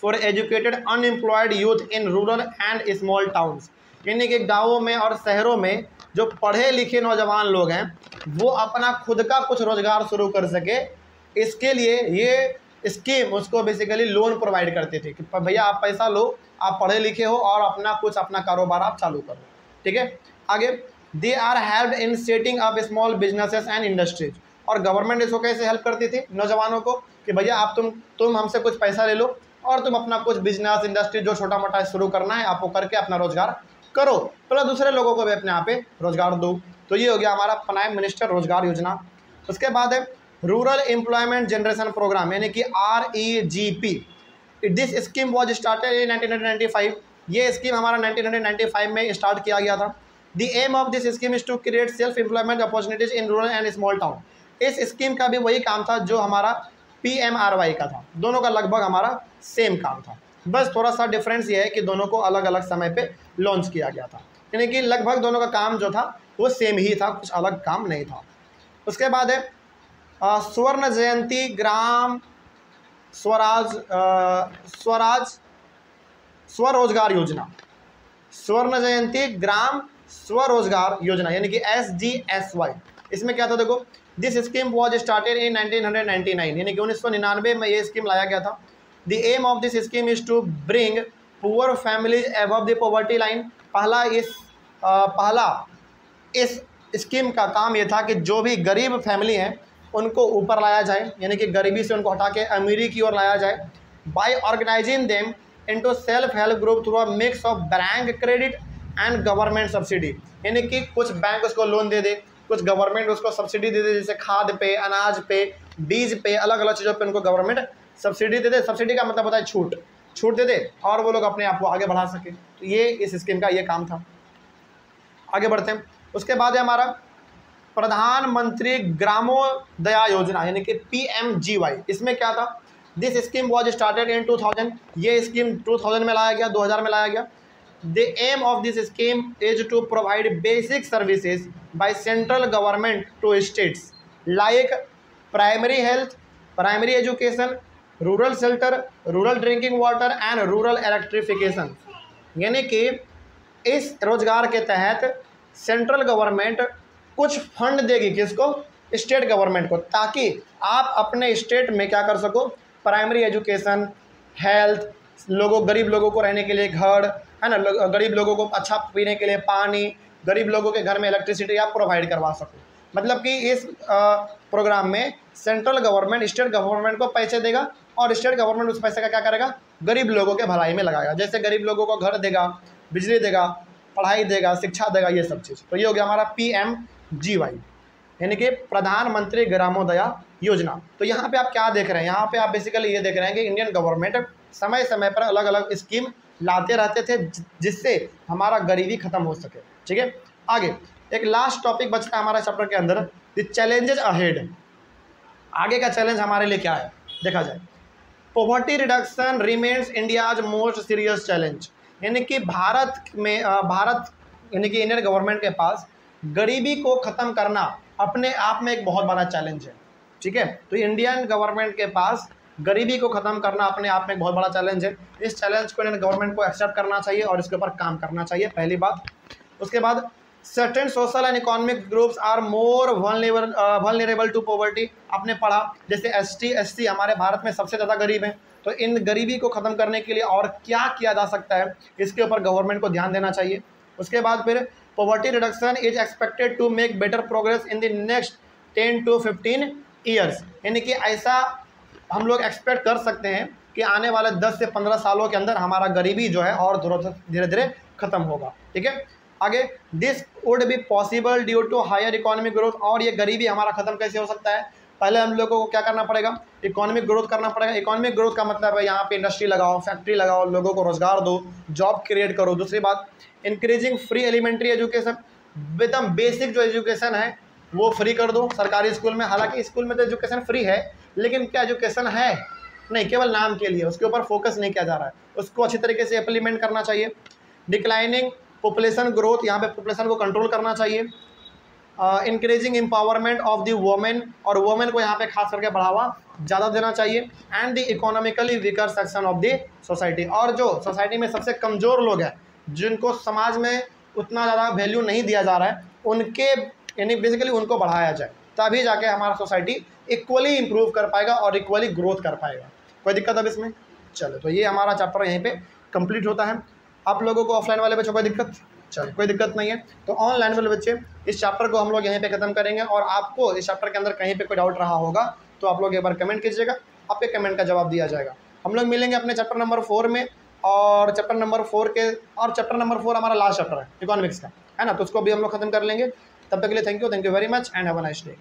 [SPEAKER 1] for educated unemployed youth in rural and small towns, यानी कि गाँवों में और शहरों में जो पढ़े लिखे नौजवान लोग हैं वो अपना खुद का कुछ रोजगार शुरू कर सके, इसके लिए ये स्कीम उसको बेसिकली लोन प्रोवाइड करती थी कि भैया आप पैसा लो, आप पढ़े लिखे हो और अपना कारोबार आप चालू करो। ठीक है। आगे, they are help in setting up small businesses and industries, और गवर्नमेंट इसको कैसे हेल्प करती थी नौजवानों को कि भैया आप तुम हमसे कुछ पैसा ले लो और तुम अपना कुछ बिजनेस इंडस्ट्री जो छोटा मोटा शुरू करना है आप वो करके अपना रोजगार करो, प्लस दूसरे लोगों को भी अपने यहाँ पे रोजगार दो। तो ये हो गया हमारा प्राइम मिनिस्टर रोजगार योजना। उसके बाद है रूरल एम्प्लॉयमेंट जनरेशन प्रोग्राम, यानी कि REGP। This scheme was started इन 1995। ये स्कीम हमारा 1995 में स्टार्ट किया गया था। The aim of this scheme is to create self employment opportunities in rural and small town. इस स्कीम का भी वही काम था जो हमारा PMRY का था, दोनों का लगभग हमारा सेम काम था, बस थोड़ा सा डिफरेंस ये है कि दोनों को अलग अलग समय पे लॉन्च किया गया था, यानी कि लगभग दोनों का काम जो था वो सेम ही था, कुछ अलग काम नहीं था। उसके बाद है स्वर्ण जयंती ग्राम स्वरोजगार योजना, स्वर्ण जयंती ग्राम स्वरोजगार योजना, यानी कि SGSY। इसमें क्या था देखो, दिस स्कीम वॉज स्टार्टेड इन 1999, यानी कि 1999 में ये स्कीम लाया गया था। The aim of this scheme is to bring poor families above the poverty line. पहला इस स्कीम का काम ये था कि जो भी गरीब फैमिली हैं उनको ऊपर लाया जाए, यानी कि गरीबी से उनको हटा के अमीरी की ओर लाया जाए, by organising them into self help group through a mix of bank credit and government subsidy, यानी कि कुछ बैंक उसको लोन दे दे, कुछ गवर्नमेंट उसको सब्सिडी दे दे, जैसे खाद पे, अनाज पे, बीज पे, अलग अलग चीज़ों पे उनको गवर्नमेंट सब्सिडी दे दे। सब्सिडी का मतलब होता है छूट दे दे और वो लोग अपने आप को आगे बढ़ा सके। तो ये इस स्कीम का ये काम था। आगे बढ़ते हैं। उसके बाद है हमारा प्रधानमंत्री ग्रामोदय योजना, यानी कि PMGY। इसमें क्या था, दिस स्कीम वॉज स्टार्टेड इन 2000। ये स्कीम 2000 में लाया गया, 2000 में लाया गया। The aim of this scheme is to provide basic services by central government to states like primary health, primary education, rural shelter, rural drinking water and rural electrification. यानी कि इस रोजगार के तहत सेंट्रल गवर्नमेंट कुछ फंड देगी, किसको, स्टेट गवर्नमेंट को, ताकि आप अपने स्टेट में क्या कर सको, प्राइमरी एजुकेशन, हेल्थ, गरीब लोगों को रहने के लिए घर, है ना, गरीब लोगों को अच्छा पीने के लिए पानी, गरीब लोगों के घर में इलेक्ट्रिसिटी आप प्रोवाइड करवा सको। मतलब कि इस प्रोग्राम में सेंट्रल गवर्नमेंट स्टेट गवर्नमेंट को पैसे देगा और स्टेट गवर्नमेंट उस पैसे का क्या करेगा, गरीब लोगों के भलाई में लगाएगा। जैसे गरीब लोगों को घर देगा, बिजली देगा, पढ़ाई देगा, शिक्षा देगा, ये सब चीज़। तो ये हो गया हमारा PMGY, यानी कि प्रधानमंत्री ग्रामोदय योजना। तो यहाँ पे आप क्या देख रहे हैं, यहाँ पे आप बेसिकली ये देख रहे हैं कि इंडियन गवर्नमेंट समय समय पर अलग अलग स्कीम लाते रहते थे जिससे हमारा गरीबी खत्म हो सके। ठीक है, आगे एक लास्ट टॉपिक बचता है हमारा चैप्टर के अंदर, द चैलेंजेस अहेड। आगे का चैलेंज हमारे लिए क्या है देखा जाए। Poverty reduction remains India's most serious challenge, यानी कि भारत यानी कि इंडियन गवर्नमेंट के पास गरीबी को ख़त्म करना अपने आप में एक बहुत बड़ा चैलेंज है। ठीक है, तो इंडियन गवर्नमेंट के पास गरीबी को ख़त्म करना अपने आप में एक बहुत बड़ा चैलेंज है। इस चैलेंज को इंडियन गवर्नमेंट को एक्सेप्ट करना चाहिए और इसके ऊपर काम करना चाहिए, पहली बात। उसके बाद certain social and economic groups are more vulnerable to poverty. आपने पढ़ा जैसे ST SC हमारे भारत में सबसे ज़्यादा गरीब हैं, तो इन गरीबी को ख़त्म करने के लिए और क्या किया जा सकता है, इसके ऊपर गवर्नमेंट को ध्यान देना चाहिए। उसके बाद फिर poverty reduction is expected to make better progress in the next 10 to 15 years, यानी कि ऐसा हम लोग एक्सपेक्ट कर सकते हैं कि आने वाले 10 से 15 सालों के अंदर हमारा गरीबी जो है और धीरे धीरे ख़त्म होगा। ठीक है, आगे this would be possible due to higher economic growth. और ये गरीबी हमारा ख़त्म कैसे हो सकता है, पहले हम लोगों को क्या करना पड़ेगा, इकोनॉमिक ग्रोथ करना पड़ेगा। इकोनॉमिक ग्रोथ का मतलब है यहाँ पे इंडस्ट्री लगाओ, फैक्ट्री लगाओ, लोगों को रोजगार दो, जॉब क्रिएट करो। दूसरी बात, इंक्रीजिंग फ्री एलिमेंट्री एजुकेशन, एकदम बेसिक जो एजुकेशन है वो फ्री कर दो सरकारी स्कूल में। हालांकि स्कूल में तो एजुकेशन फ्री है, लेकिन क्या एजुकेशन है, नहीं, केवल नाम के लिए, उसके ऊपर फोकस नहीं किया जा रहा है, उसको अच्छी तरीके से इम्प्लीमेंट करना चाहिए। डिक्लाइनिंग पॉपुलेशन ग्रोथ, यहाँ पे पॉपुलेशन को कंट्रोल करना चाहिए। Increasing empowerment of the women, और वोमेन को यहाँ पे खास करके बढ़ावा ज़्यादा देना चाहिए। And the economically weaker section of the society, और जो सोसाइटी में सबसे कमज़ोर लोग हैं, जिनको समाज में उतना ज़्यादा वैल्यू नहीं दिया जा रहा है, उनके यानी बेसिकली उनको बढ़ाया जाए, तभी जाके हमारा सोसाइटी इक्वली इम्प्रूव कर पाएगा और इक्वली ग्रोथ कर पाएगा। कोई दिक्कत अब इसमें? चलो, तो ये हमारा चैप्टर यहीं पे कंप्लीट होता है। आप लोगों को ऑफलाइन वाले बच्चों कोई दिक्कत? चलिए कोई दिक्कत नहीं है। तो ऑनलाइन वाले बच्चे इस चैप्टर को हम लोग यहीं पे ख़त्म करेंगे, और आपको इस चैप्टर के अंदर कहीं पे कोई डाउट रहा होगा तो आप लोग एक बार कमेंट कीजिएगा, आपके कमेंट का जवाब दिया जाएगा। हम लोग मिलेंगे अपने चैप्टर नंबर 4 में, और चैप्टर नंबर 4 हमारा लास्ट चैप्टर है इकोनॉमिक्स का, है ना, तो उसको भी हम लोग खत्म कर लेंगे। तब तक के लिए thank you very much and have a nice day.